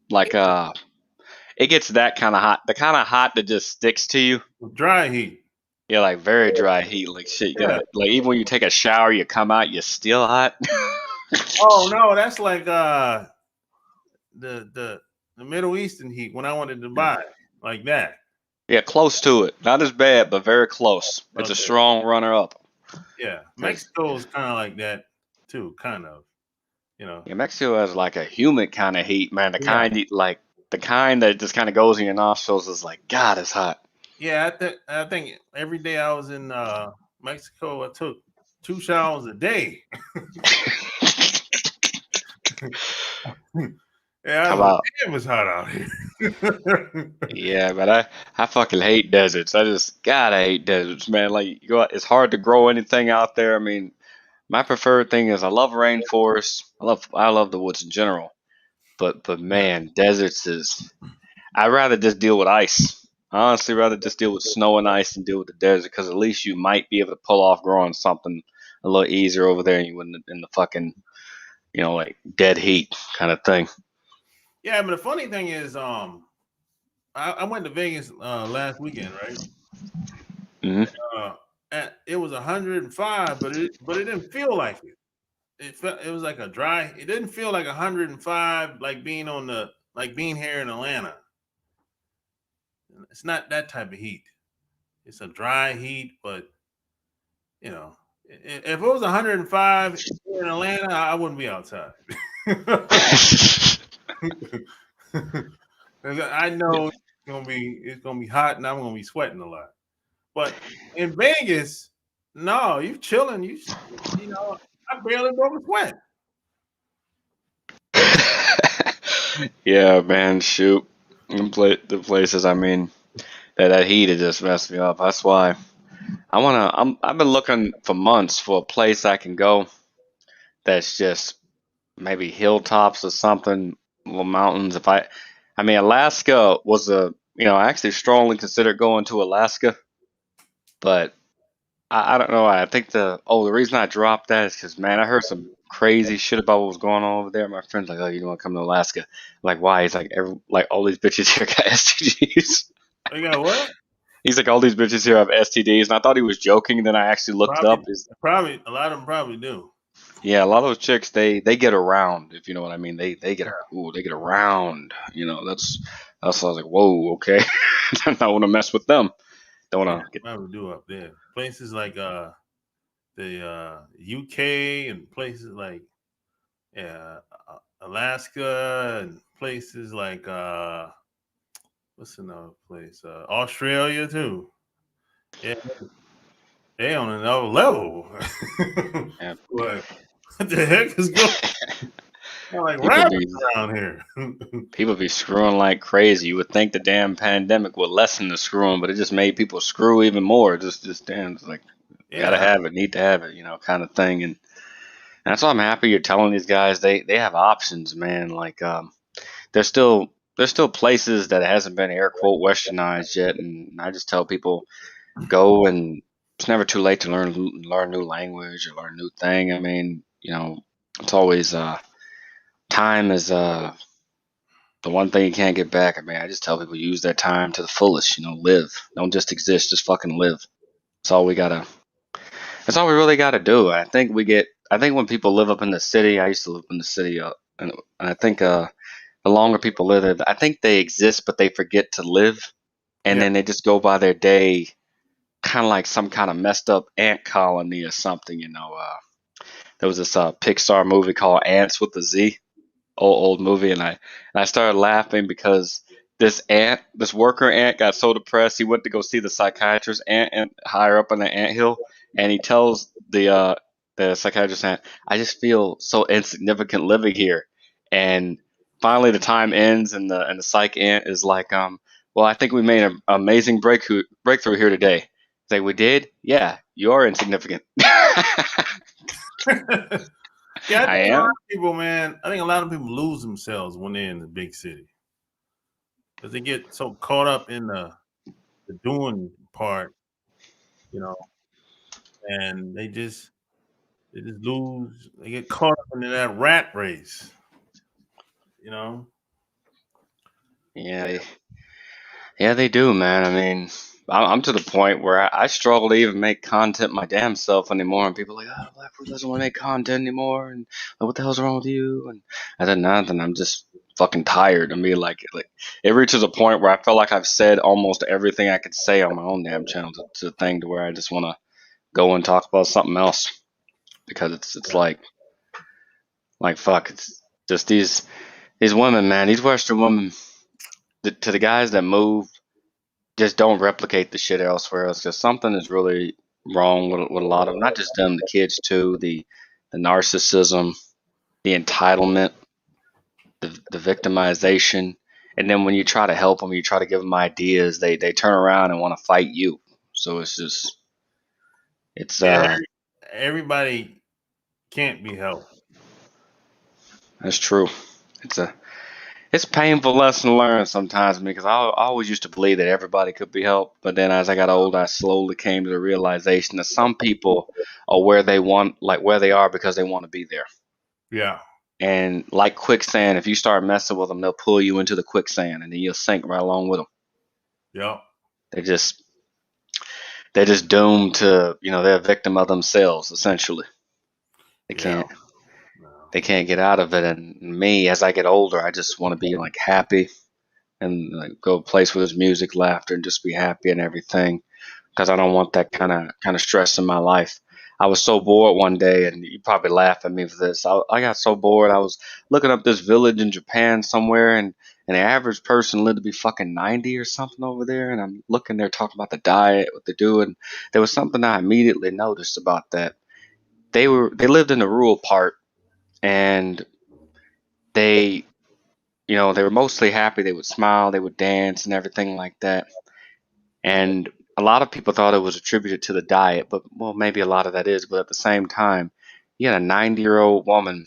Like it gets that kind of hot. The kind of hot that just sticks to you. Dry heat. Yeah, like very dry heat. Like shit, you Yeah. gotta like even when you take a shower, you come out, you're still hot. Oh no, that's like the Middle Eastern heat when I wanted to buy like that. Yeah, close to it. Not as bad, but very close. It's a Okay. strong runner up. Yeah. Like Mexico is kind of like that too, kind of. yeah, Mexico has like a humid kind of heat, man. Yeah. The kind that just kind of goes in your nostrils is like, God, it's hot. Yeah, I think every day I was in Mexico, I took 2 showers a day. Yeah, I How was like, about damn, it's hot out here. yeah, but I fucking hate deserts. I hate deserts, man. Like you go out, it's hard to grow anything out there. I mean, my preferred thing is I love rainforests. I love the woods in general. But Yeah. man, deserts is I'd rather just deal with ice. I honestly rather just deal with snow and ice than deal with the desert because at least you might be able to pull off growing something a little easier over there and you wouldn't in the fucking like dead heat kind of thing. Yeah, but the funny thing is, I went to Vegas last weekend, right? Hmm. And it was 105, but it didn't feel like it. It was like a dry. It didn't feel like 105 like being here in Atlanta. It's not that type of heat. It's a dry heat, but if it was 105 here in Atlanta, I wouldn't be outside. I know it's gonna be hot, and I'm gonna be sweating a lot. But in Vegas, no, you chilling. I barely broke a sweat. Yeah, man, shoot. The places, I mean, that heat it just messed me up. That's why I've been looking for months for a place I can go that's just maybe hilltops or something, little mountains. I mean, Alaska was I actually strongly considered going to Alaska, but I don't know. I think the reason I dropped that is because man, I heard some crazy shit about what was going on over there. My friend's like, oh, you don't want to come to Alaska? I'm like, why? He's like, like all these bitches here got STDs. You got what? He's like, all these bitches here have STDs, and I thought he was joking. Then I actually looked it up. Probably a lot of them probably do. Yeah, a lot of those chicks they get around, if you know what I mean. They get around. That's I was like, whoa, okay. I don't want to mess with them. Don't Yeah, want to get. probably do up there. Places like the UK and places like Alaska and places like what's another place? Australia too. Yeah, they on another level. Yeah, What the heck is going on? Like people rabbits be around here. people be screwing like crazy. You would think the damn pandemic would lessen the screwing, but it just made people screw even more. Just damn, it's like gotta Yeah, have it, need to have it, kind of thing. And That's why I'm happy you're telling these guys they have options, man. Like there's still places that hasn't been air quote westernized yet, and I just tell people go, and it's never too late to learn new language or learn a new thing. I mean, it's always time is the one thing you can't get back. I mean, I just tell people use their time to the fullest. Live. Don't just exist. Just fucking live. That's all we gotta. That's all we really gotta do. I think when people live up in the city, I used to live in the city, and I think the longer people live there, I think they exist, but they forget to live, and Yeah. then they just go by their day, kind of like some kind of messed up ant colony or something. There was this Pixar movie called Ants with a Z, old movie, and I started laughing because this worker ant got so depressed he went to go see the psychiatrist ant and higher up on the ant hill, and he tells the psychiatrist ant, "I just feel so insignificant living here," and finally the time ends, and the psych ant is like, well, I think we made an amazing breakthrough here today. Say, we did? Yeah, you're insignificant. Yeah, I I think a lot am. of people, man. I think a lot of people lose themselves when they're in the big city because they get so caught up in the doing part, you know, and they just lose. They get caught up in that rat race, you know. Yeah, yeah, they do, man. I mean, I'm to the point where I struggle to even make content my damn self anymore. And people are like, oh, Black Food doesn't want to make content anymore. And what the hell's wrong with you? And I said, nothing. I'm just fucking tired. I mean, like it reaches a point where I feel like I've said almost everything I could say on my own damn channel to the thing to where I just want to go and talk about something else because it's Yeah. like fuck. It's just these women, man. These Western women. To the guys that move, just don't replicate the shit elsewhere else because something is really wrong with a lot of them. Not just them, the kids too. The narcissism, the entitlement, the victimization, and then when you try to help them, you try to give them ideas, they turn around and want to fight you. So it's Yeah, everybody can't be helped. that's true. It's a painful lesson to learn sometimes because I always used to believe that everybody could be helped, but then as I got older, I slowly came to the realization that some people are where they are because they want to be there. Yeah. And like quicksand, if you start messing with them, they'll pull you into the quicksand, and then you'll sink right along with them. Yeah. They're just doomed to, they're a victim of themselves essentially. They Yeah. can't get out of it. And me, as I get older, I just want to be like happy and like go a place where there's music, laughter, and just be happy and everything. Because I don't want that kind of stress in my life. I was so bored one day, and you probably laugh at me for this. I got so bored. I was looking up this village in Japan somewhere, and the average person lived to be fucking 90 or something over there. And I'm looking there talking about the diet, what they do, and there was something I immediately noticed about that. They lived in the rural part, and they they were mostly happy. They would smile, they would dance, and everything like that. And a lot of people thought it was attributed to the diet, but well, maybe a lot of that is. But at the same time, you had a 90-year-old woman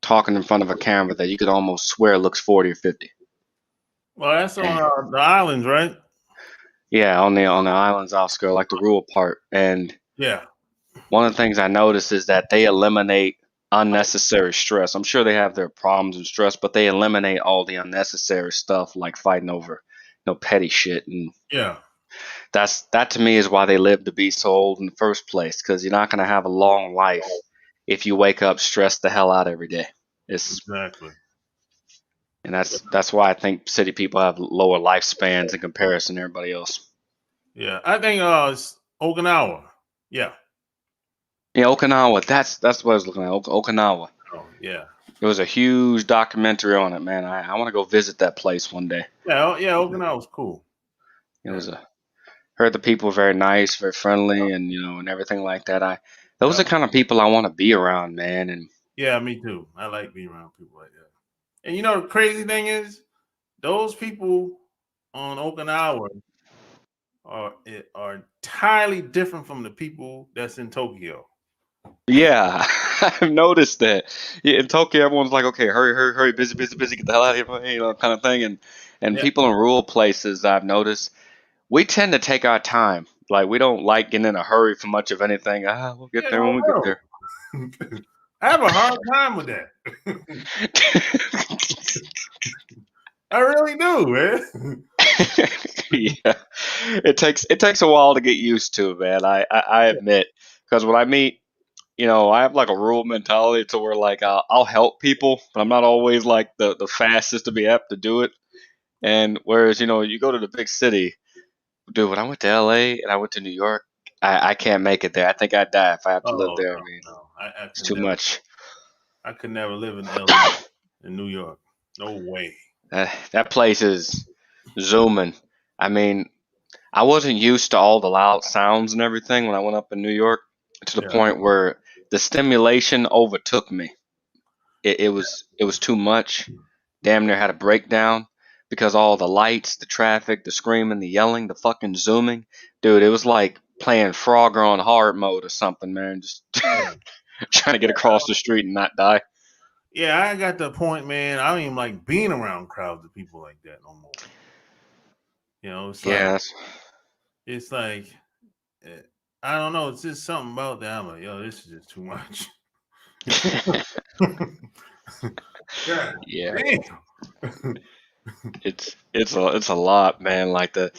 talking in front of a camera that you could almost swear looks 40 or 50. Well, that's on And the islands, right? yeah, on the islands outskirts, like the rural part. And Yeah. one of the things I noticed is that they eliminate unnecessary stress. I'm sure they have their problems and stress, but they eliminate all the unnecessary stuff like fighting over, petty shit. And Yeah. that to me is why they live to be so old in the first place, because you're not going to have a long life if you wake up stressed the hell out every day. It's Exactly. and that's why I think city people have lower lifespans in comparison to everybody else. Yeah. I think it's Okinawa. Yeah. Yeah, Okinawa. That's what I was looking at. Okinawa. Oh, yeah. There was a huge documentary on it, man. I want to go visit that place one day. Yeah. Yeah. Okinawa's cool. It Yeah. was heard the people were very nice, very friendly, and and everything like that. Those Yeah. are the kind of people I want to be around, man. And Yeah. Me too. I like being around people like that. And the crazy thing is, those people on Okinawa are entirely different from the people that's in Tokyo. Yeah, I've noticed that. Yeah, in Tokyo, everyone's like, okay, hurry, hurry, hurry, busy, busy, busy, get the hell out of here, kind of thing. And Yeah. people in rural places, I've noticed, we tend to take our time. Like we don't like getting in a hurry for much of anything. We'll get Yeah, there when we get there. I have a hard time with that. I really do, man. Yeah, it takes a while to get used to, man. I admit, because when I meet, I have like a rural mentality to where like I'll help people, but I'm not always like the fastest to be apt to do it. And whereas you go to the big city, dude. When I went to LA and I went to New York, I can't make it there. I think I'd die if I have to live Oh there. I no, mean, no. it's too much. I could never live in LA in New York. No way. That place is zooming. I mean, I wasn't used to all the loud sounds and everything when I went up in New York to the Yeah. point where the stimulation overtook me. It was too much. Damn near had a breakdown because all the lights, the traffic, the screaming, the yelling, the fucking zooming. Dude, it was like playing Frogger on hard mode or something, man. Just Yeah. trying to get across the street and not die. Yeah, I got to the point, man. I don't even like being around crowds of people like that no more. It's like Yeah, it's like eh, I don't know. It's just something about that. I'm like, yo, this is just too much. Yeah, yeah. damn. It's a lot, man. Like I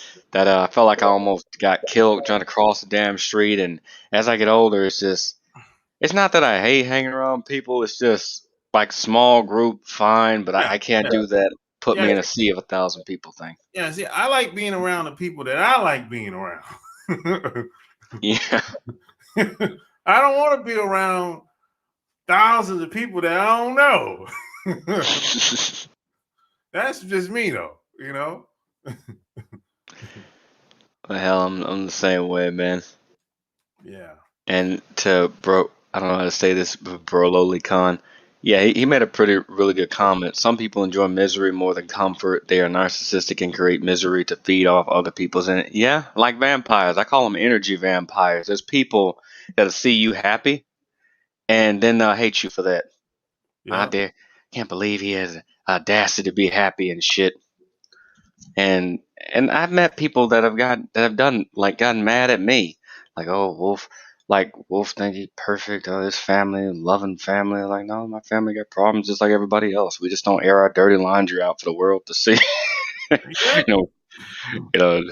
felt like I almost got killed trying to cross the damn street. And as I get older, it's not that I hate hanging around people. It's just like small group, fine, but Yeah, I can't yeah, do that. Put yeah, me in a sea of 1,000 people thing. yeah. See, I like being around the people that I like being around. Yeah. I don't want to be around thousands of people that I don't know. That's just me, though. Well, hell, I'm the same way, man. Yeah. And to bro, I don't know how to say this, but bro, Lowly Khan. Yeah, he made a really good comment. Some people enjoy misery more than comfort. They are narcissistic and create misery to feed off other people's. And yeah, like vampires. I call them energy vampires. There's people that'll see you happy and then they'll hate you for that. I Yeah. dare, can't believe he has audacity to be happy and shit. And I've met people that have done like gotten mad at me, like, oh, Wolf think he's perfect, oh, his family, loving family. Like, no, my family got problems just like everybody else. We just don't air our dirty laundry out for the world to see. Yeah. you know you know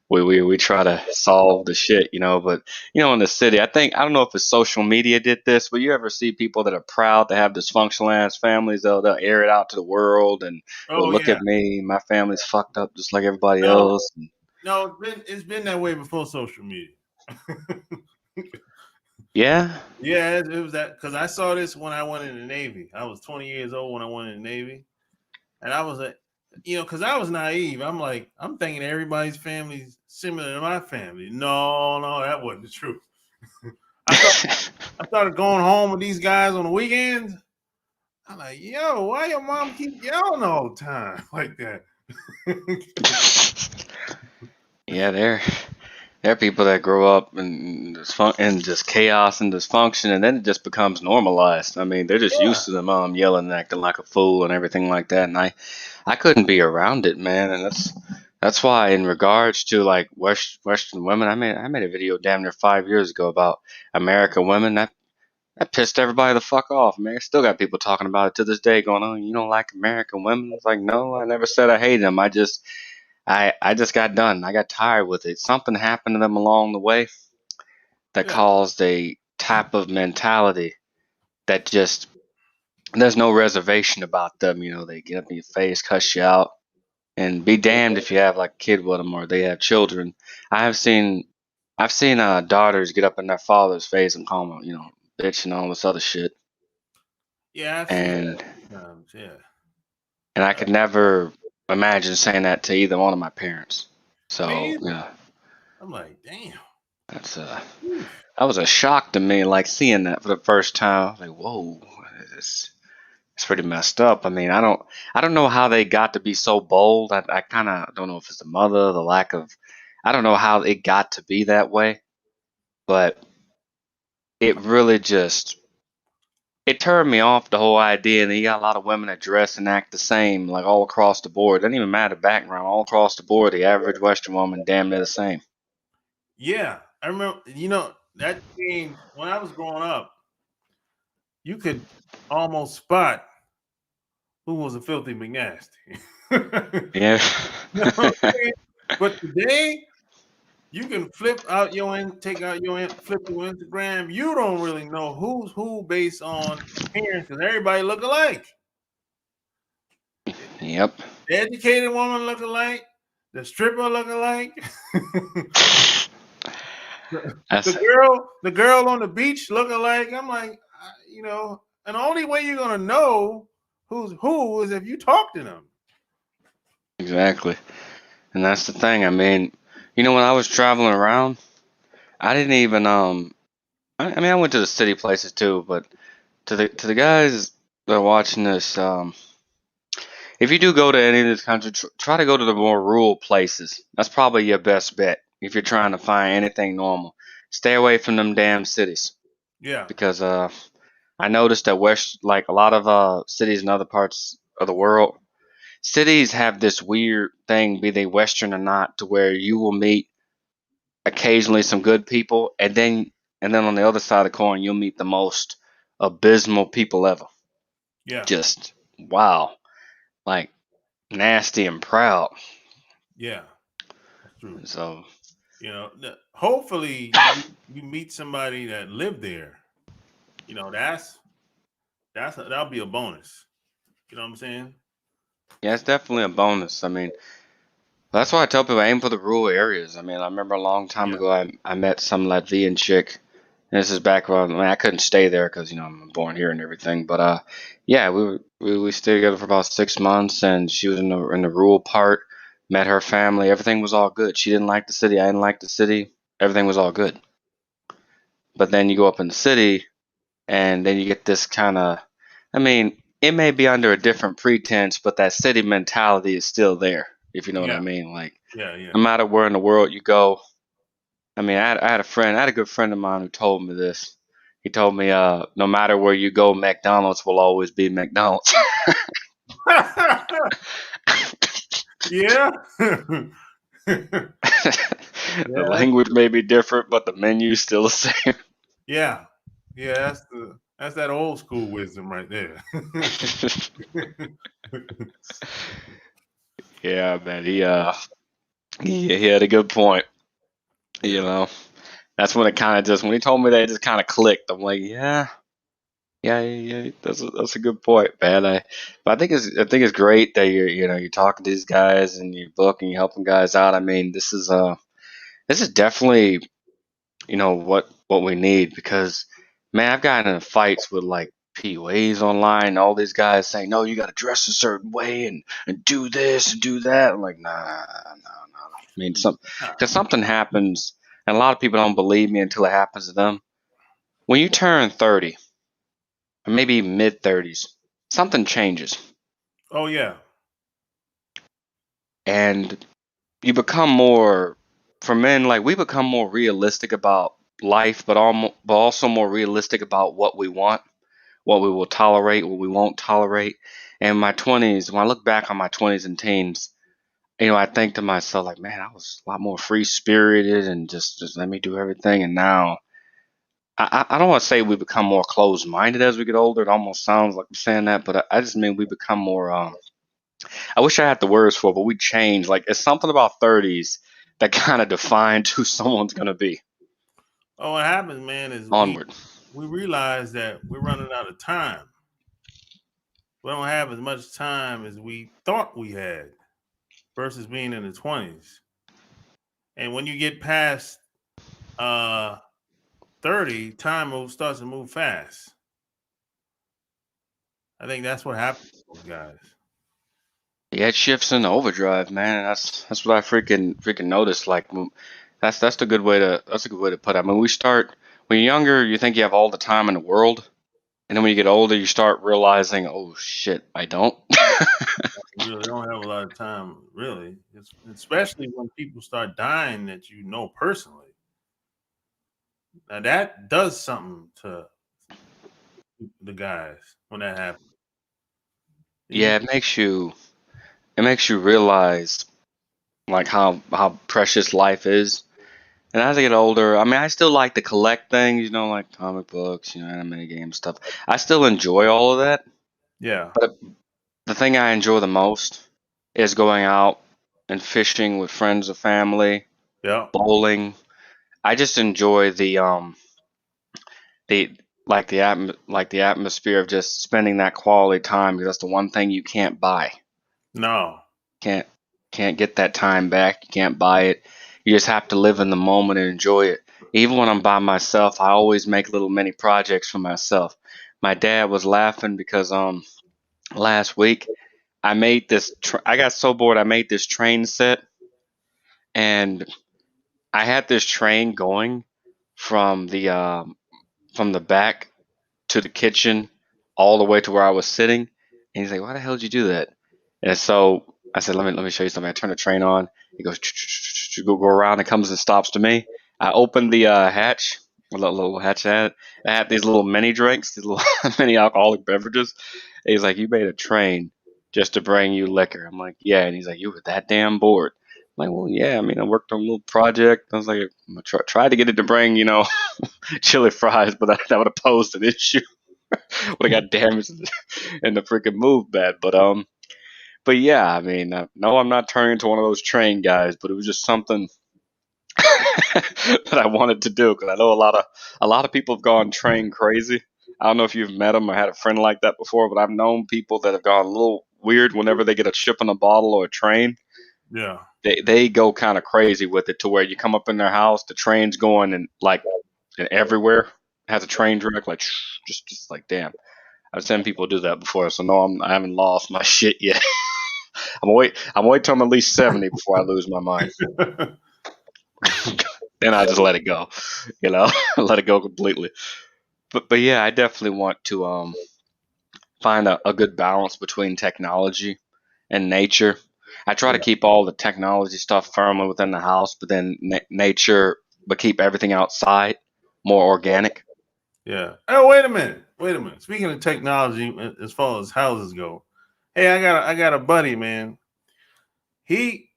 we try to solve the shit, but in the city, I don't know if it's social media did this, but you ever see people that are proud to have dysfunctional ass families, they'll air it out to the world and Oh look yeah. at me, my family's fucked up just like everybody No, else. no. It's been that way before social media. Yeah. Yeah, it was that because I saw this when I went in the Navy. I was 20 years old when I went in the Navy, and I was like, because I was naive. I'm thinking everybody's family's similar to my family. No, no, that wasn't the truth. I thought I started going home with these guys on the weekends. I'm like, yo, why your mom keep yelling all the time like that? Yeah, there are people that grow up in just chaos and dysfunction, and then it just becomes normalized. I mean, they're just Yeah, used to the mom yelling and acting like a fool and everything like that. And I couldn't be around it, man. And that's why, in regards to like Western women, I made a video damn near 5 years ago about American women. That pissed everybody the fuck off, man. Still got people talking about it to this day, going, "Oh, you don't like American women?" It's like, no, I never said I hate them. I just got done. I got tired with it. Something happened to them along the way that yeah, caused a type of mentality that just there's no reservation about them. They get up in your face, cuss you out, and be damned if you have like a kid with them or they have children. I have seen, I've seen daughters get up in their father's face and call them, bitch and all this other shit, yeah. I've seen and that times. Yeah, I could never imagine saying that to either one of my parents. So me. I'm like, damn. that's Whew. that was a shock to me, like seeing that for the first time. I was like, whoa, it's, it's pretty messed up. I mean, I don't know how they got to be so bold. I kind of don't know if it's the mother, the lack of, I don't know how it got to be that way, but it really just it turned me off the whole idea. And then you got a lot of women that dress and act the same, like all across the board. Doesn't even matter background. All across the board, the average Western woman, damn near the same. Yeah, I remember. That game when I was growing up, you could almost spot who was a filthy McNasty. Yeah. You know what I'm saying? But today, you can flip out take out flip your Instagram. You don't really know who's who based on appearance because everybody look alike. Yep. The educated woman look alike. The stripper look alike. the girl on the beach look alike. I'm like, and the only way you're gonna know who's who is if you talk to them. Exactly. And that's the thing. I mean, when I was traveling around, I didn't even I went to the city places too, but to the guys that are watching this, if you do go to any of this country, try to go to the more rural places. That's probably your best bet if you're trying to find anything normal. Stay away from them damn cities Yeah. because I noticed that like a lot of cities in other parts of the world, cities have this weird thing, be they Western or not, to where you will meet occasionally some good people, and then on the other side of the coin, you'll meet the most abysmal people ever. Yeah. Just wow, like nasty and proud. Yeah. That's true. So Hopefully you meet somebody that lived there. That'll be a bonus. You know what I'm saying? yeah, it's definitely a bonus. I mean, that's why I tell people aim for the rural areas. I mean, I remember a long time Yeah. ago, I met some Latvian chick. And this is back when I couldn't stay there because I'm born here and everything. But yeah, we stayed together for about 6 months, and she was in the rural part. Met her family. Everything was all good. She didn't like the city. I didn't like the city. Everything was all good. But then you go up in the city, and then you get this kind of. I mean, it may be under a different pretense, but that city mentality is still there. If you know what I Yeah. mean, like Yeah. Yeah. no matter where in the world you go. I mean, I had a friend, I had a good friend of mine who told me this. He told me, no matter where you go, McDonald's will always be McDonald's. Yeah. The language may be different, but the menu's still the same. Yeah. Yeah. That's that old school wisdom right there. Yeah, man. He had a good point. Yeah. That's when it kind of just when he told me that, it just kind of clicked. I'm like, yeah. Yeah. That's a good point, man. But I think it's great that you're talking to these guys and you're booking, you're helping guys out. I mean, this is definitely what we need because man, I've gotten in fights with like PUAs online, all these guys saying, no, you got to dress a certain way and do this and do that. I'm like, nah. I mean, because something happens, and a lot of people don't believe me until it happens to them. When you turn 30, or maybe mid 30s, something changes, Oh yeah. and you become more, for men, like we become more realistic about life, but also more realistic about what we want, what we will tolerate, what we won't tolerate. And in my 20s, when I look back on my 20s and teens, I think to myself, like, man, I was a lot more free spirited and just let me do everything. And now, I don't want to say we become more closed minded as we get older. It almost sounds like I'm saying that, but I just mean we become more. I wish I had the words for it, but we change. Like, it's something about 30s that kind of defines who someone's going to be. Oh, what happens, man, is Onward. we realize that we're running out of time. We don't have as much time as we thought we had versus being in the 20s. And when you get past 30, time starts to move fast. I think that's what happens to those guys. Yeah, it shifts into overdrive, man. And that's what I freaking noticed. Like, that's a good way to put it. I mean, when you're younger, you think you have all the time in the world, and then when you get older, you start realizing, oh shit, I don't. You really don't have a lot of time, really. Especially when people start dying that you know personally. Now that does something to the guys when that happens. Yeah, it makes you realize like how precious life is. And as I get older, I mean, I still like to collect things, you know, like comic books, you know, anime games stuff. I still enjoy all of that. Yeah. But the thing I enjoy the most is going out and fishing with friends or family, Yeah. bowling. I just enjoy the like the atmosphere of just spending that quality time because that's the one thing you can't buy. No. Can't can't get that time back. You can't buy it. You just have to live in the moment and enjoy it. Even when I'm by myself, I always make little mini projects for myself. My dad was laughing because last week I got so bored I made this train set and I had this train going from from the back to the kitchen all the way to where I was sitting. And he's like, "Why the hell did you do that?" And so I said, "Let me show you something." I turn the train on. He goes, go around and comes and stops to me. I opened the hatch, a little hatch had. I had these little mini drinks, these little mini alcoholic beverages. And he's like, "You made a train just to bring you liquor." I'm like, "Yeah." And he's like, "You were that damn bored." I'm like, "Well, yeah. I mean, I worked on a little project. I was like, I tried to get it to bring, chili fries, but that would have posed an issue. Would have got damaged and the freaking move bad. But yeah, I mean, no, I'm not turning into one of those train guys, but it was just something that I wanted to do because I know a lot of people have gone train crazy. I don't know if you've met them or had a friend like that before, but I've known people that have gone a little weird whenever they get a ship in a bottle or a train. Yeah. They go kind of crazy with it to where you come up in their house, the train's going and like and everywhere has a train track, like just like damn. I've seen people do that before, so no, I haven't lost my shit yet. I'm wait till I'm at least 70 before I lose my mind. Then I just let it go, let it go completely. But yeah, I definitely want to find a good balance between technology and nature. I try to Yeah. keep all the technology stuff firmly within the house, but then nature, but keep everything outside more organic. Yeah. Oh, wait a minute. Wait a minute. Speaking of technology, as far as houses go, hey, I got a buddy, man. He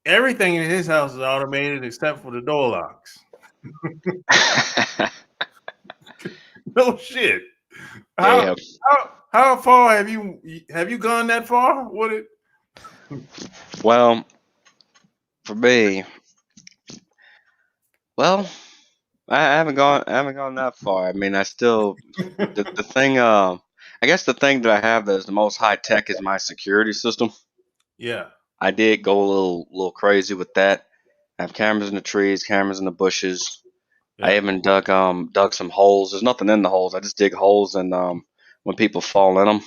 everything in his house is automated except for the door locks. No shit. How Yeah. how far have you gone that far? What it? Well, for me, well, I haven't gone that far. I mean, I still the thing I guess the thing that I have that is the most high tech is my security system. Yeah. I did go a little crazy with that. I have cameras in the trees, cameras in the bushes. I Yeah. even dug some holes. There's nothing in the holes. I just dig holes and when people fall in them,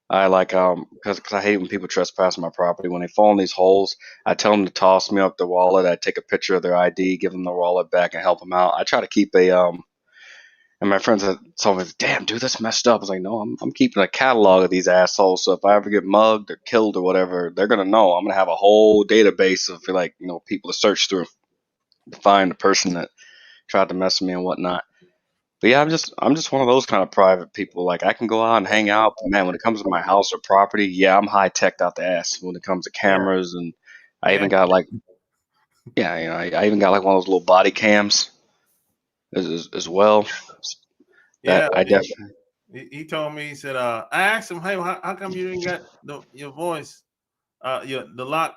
I like because I hate when people trespass my property. When they fall in these holes, I tell them to toss me up their wallet. I take a picture of their ID, give them their wallet back, and help them out. I try to keep a and my friends had told me, "Damn, dude, that's messed up." I was like, "No, I'm keeping a catalog of these assholes. So if I ever get mugged or killed or whatever, they're gonna know. I'm gonna have a whole database of like people to search through to find the person that tried to mess with me and whatnot." But yeah, I'm just one of those kind of private people. Like I can go out and hang out, but man, when it comes to my house or property, yeah, I'm high teched out the ass when it comes to Yeah. cameras, and I Yeah. even got like yeah, I even got like one of those little body cams as well. That Yeah. I definitely He told me, he said, I asked him, hey, how come you didn't got your voice, the lock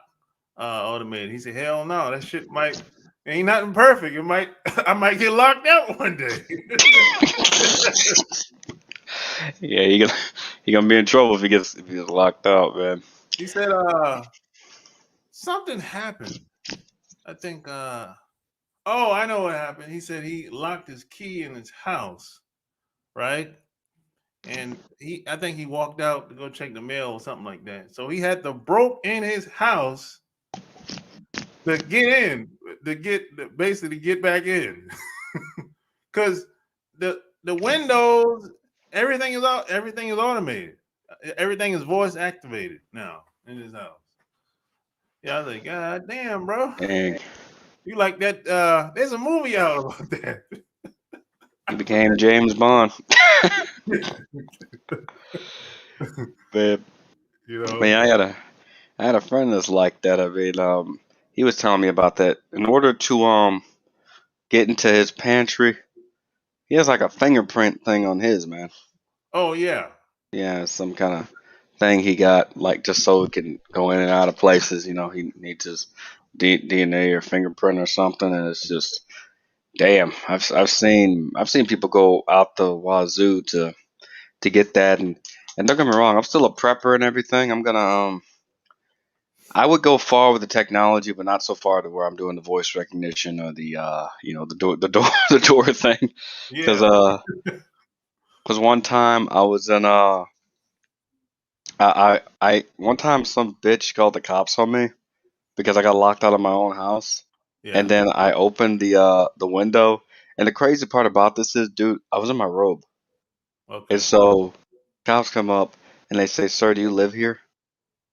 automated? He said, hell no, that shit might ain't nothing perfect. It might I might get locked out one day. yeah, he gonna be in trouble if he gets locked out, man. He said, something happened. I think oh, I know what happened. He said he locked his key in his house, right? And I think he walked out to go check the mail or something like that. So he had to broke in his house to get in, basically get back in, because the windows, everything is automated, everything is voice activated now in his house. Yeah, I was like, God damn, bro, Dang. you like that? There's a movie out about that. He became James Bond. But You know. man, I had a friend that's like that. I mean, he was telling me about that. In order to get into his pantry, he has like a fingerprint thing on his, man. Oh yeah. Yeah, some kind of thing he got, like just so he can go in and out of places. You know, he needs his DNA or fingerprint or something, and it's just damn. I've seen people go out the wazoo to get that, and don't get me wrong, I'm still a prepper and everything. I would go far with the technology, but not so far to where I'm doing the voice recognition or the the door the door thing. Because Yeah. one time I was in one time some bitch called the cops on me because I got locked out of my own house, and Yeah. then I opened the window. And the crazy part about this is, dude, I was in my robe, and Okay. so cops come up and they say, "Sir, do you live here?"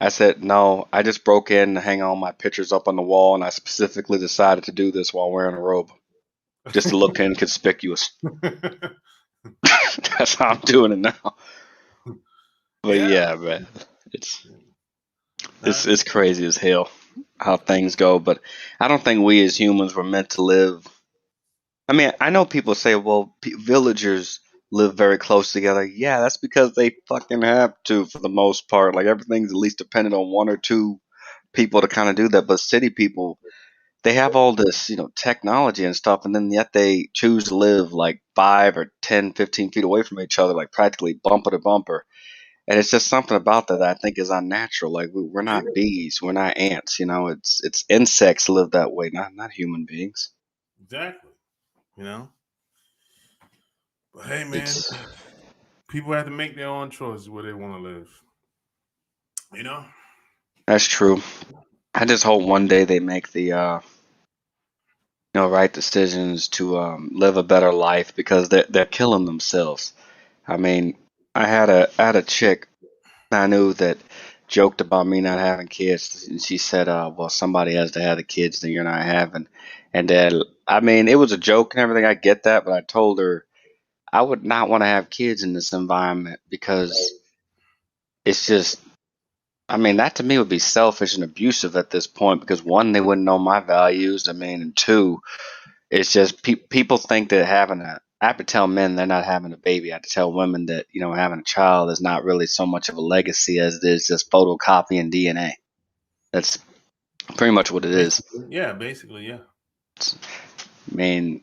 I said, "No, I just broke in to hang all my pictures up on the wall, and I specifically decided to do this while wearing a robe, just to look inconspicuous." That's how I'm doing it now. But Yeah. yeah, man, it's That, it's crazy as hell how things go. But I don't think we as humans were meant to live. I mean, I know people say, well, villagers live very close together. Yeah, that's because they fucking have to for the most part. Like everything's at least dependent on one or two people to kind of do that. But city people, they have all this, technology and stuff, and then yet they choose to live like 5 or 10, 15 feet away from each other, like practically bumper to bumper. And it's just something about that I think is unnatural. Like we're it not is. bees, we're not ants. It's insects live that way, not human beings. Exactly. You know. But hey, man, It's people have to make their own choices where they want to live. You know. That's true. I just hope one day they make the right decisions to live a better life because they're killing themselves. I mean, I had a chick I knew that joked about me not having kids, and she said, "Well, somebody has to have the kids that you're not having." And then, I mean, it was a joke and everything. I get that, but I told her I would not want to have kids in this environment because it's just. I mean, that to me would be selfish and abusive at this point because one, they wouldn't know my values. I mean, and two, it's just people think that I have to tell men they're not having a baby. I have to tell women that, having a child is not really so much of a legacy as it is just photocopying DNA. That's pretty much what it is. Basically, yeah. Basically, yeah. I mean,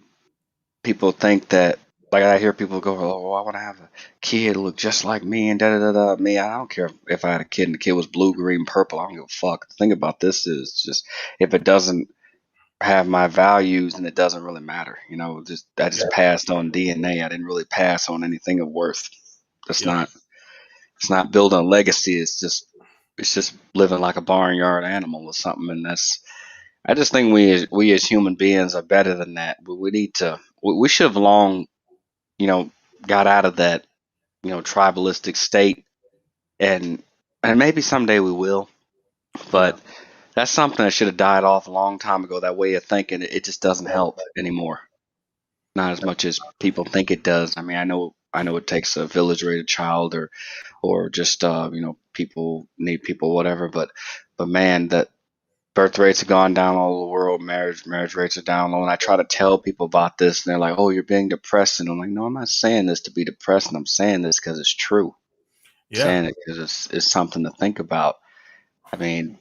people think that, like I hear people go, "Oh, I want to have a kid look just like me," and da da da da. Me, I don't care if I had a kid and the kid was blue, green, purple. I don't give a fuck. The thing about this is just if it doesn't have my values, and it doesn't really matter. Just I just passed on DNA. I didn't really pass on anything of worth. That's Yep. not it's not building a legacy. It's just living like a barnyard animal or something. And I just think we as human beings are better than that. But we should have long, you know, got out of that, tribalistic state, and maybe someday we will. Yeah. But that's something that should have died off a long time ago. That way of thinking, it just doesn't help anymore. Not as much as people think it does. I mean, I know it takes a village raised child, or just people need people, whatever. But man, that birth rates have gone down all over the world. Marriage rates are down low. And I try to tell people about this, and they're like, "Oh, you're being depressing." I'm like, "No, I'm not saying this to be depressing. I'm saying this because it's true. I'm Yeah. saying it because it's something to think about." I mean,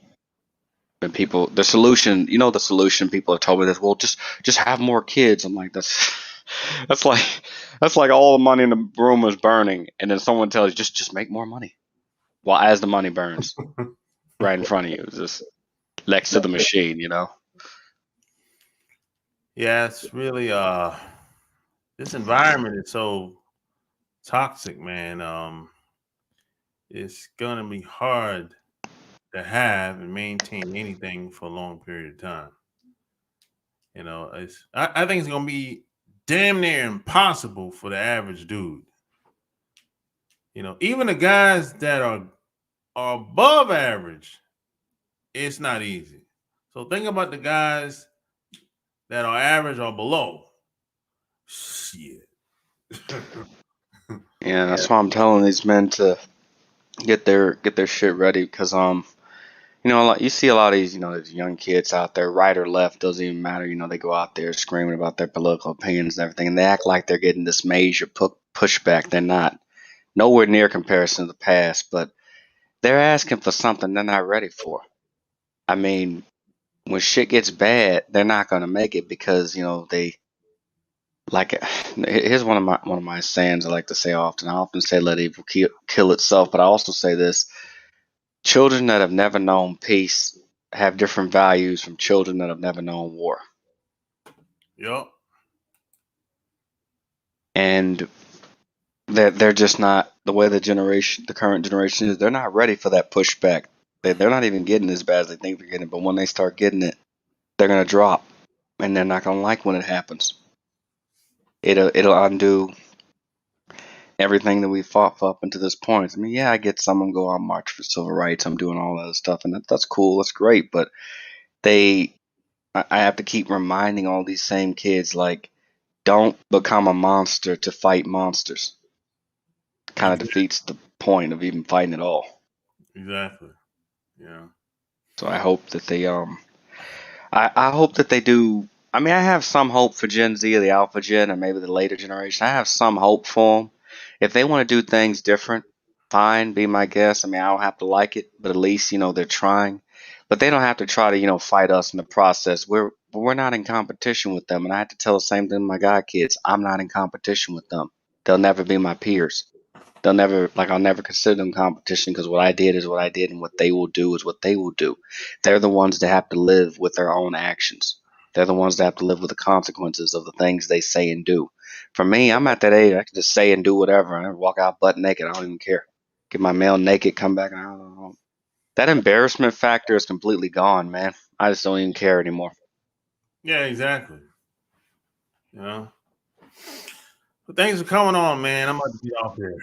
when people the solution people have told me this, well, just have more kids. I'm like, that's like that's like all the money in the room is burning, and then someone tells you just make more money. Well, as the money burns right in front of you, it's just next to the machine. Yeah. It's really this environment is so toxic, man. It's gonna be hard to have and maintain anything for a long period of time. I think it's gonna be damn near impossible for the average dude. Even the guys that are above average, it's not easy. So think about the guys that are average or below. Shit. Yeah, that's why I'm telling these men to get their shit ready, because you know, you see a lot of these, you know, these young kids out there, right or left, doesn't even matter. You know, they go out there screaming about their political opinions and everything, and they act like they're getting this major pushback. They're not. Nowhere near comparison to the past, but they're asking for something they're not ready for. I mean, when shit gets bad, they're not gonna make it because, you know, they like. Here's one of my sayings I like to say often. I often say, "Let evil kill itself," but I also say this: children that have never known peace have different values from children that have never known war. Yup. And they're just not, the way the current generation is. They're not ready for that pushback. They're not even getting as bad as they think they're getting. But when they start getting it, they're gonna drop, and they're not gonna like when it happens. It'll undo everything that we fought for up until this point. I mean, yeah, I get someone go on march for civil rights. I'm doing all that other stuff, and that's cool. That's great. But they, I have to keep reminding all these same kids, like, don't become a monster to fight monsters. Kind of defeats the point of even fighting at all. Exactly. Yeah. So I hope that I hope that they do. I mean, I have some hope for Gen Z or the Alpha Gen or maybe the later generation. I have some hope for them. If they want to do things different, fine, be my guest. I mean, I don't have to like it, but at least, you know, they're trying. But they don't have to try to, you know, fight us in the process. We're not in competition with them, and I have to tell the same thing to my god kids. I'm not in competition with them. They'll never be my peers. They'll never, like, I'll never consider them competition, because what I did is what I did, and what they will do is what they will do. They're the ones that have to live with their own actions. They're the ones that have to live with the consequences of the things they say and do. For me, I'm at that age, I can just say and do whatever. I walk out butt naked. I don't even care. Get my mail naked, come back, and I don't know. That embarrassment factor is completely gone, man. I just don't even care anymore. Yeah, exactly. You know. But thanks for coming on, man. I'm about to be off here.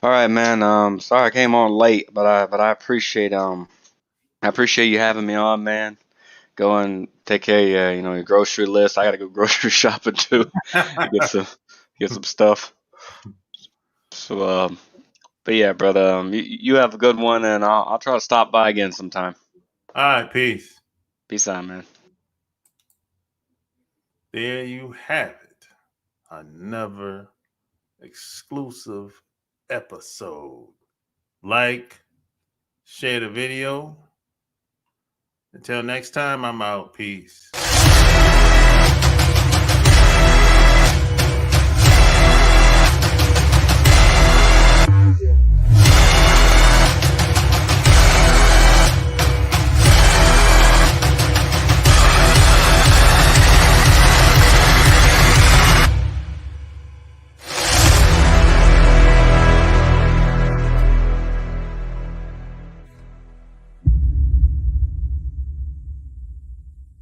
All right, man. Sorry I came on late, but I appreciate you having me on, man. Go and take care of your, you know, your grocery list. I gotta go grocery shopping too to get some stuff. So, but yeah, brother, you have a good one, and I'll try to stop by again sometime. All right, peace. Peace out, man. There you have it. Another exclusive episode. Like, share the video. Until next time, I'm out. Peace.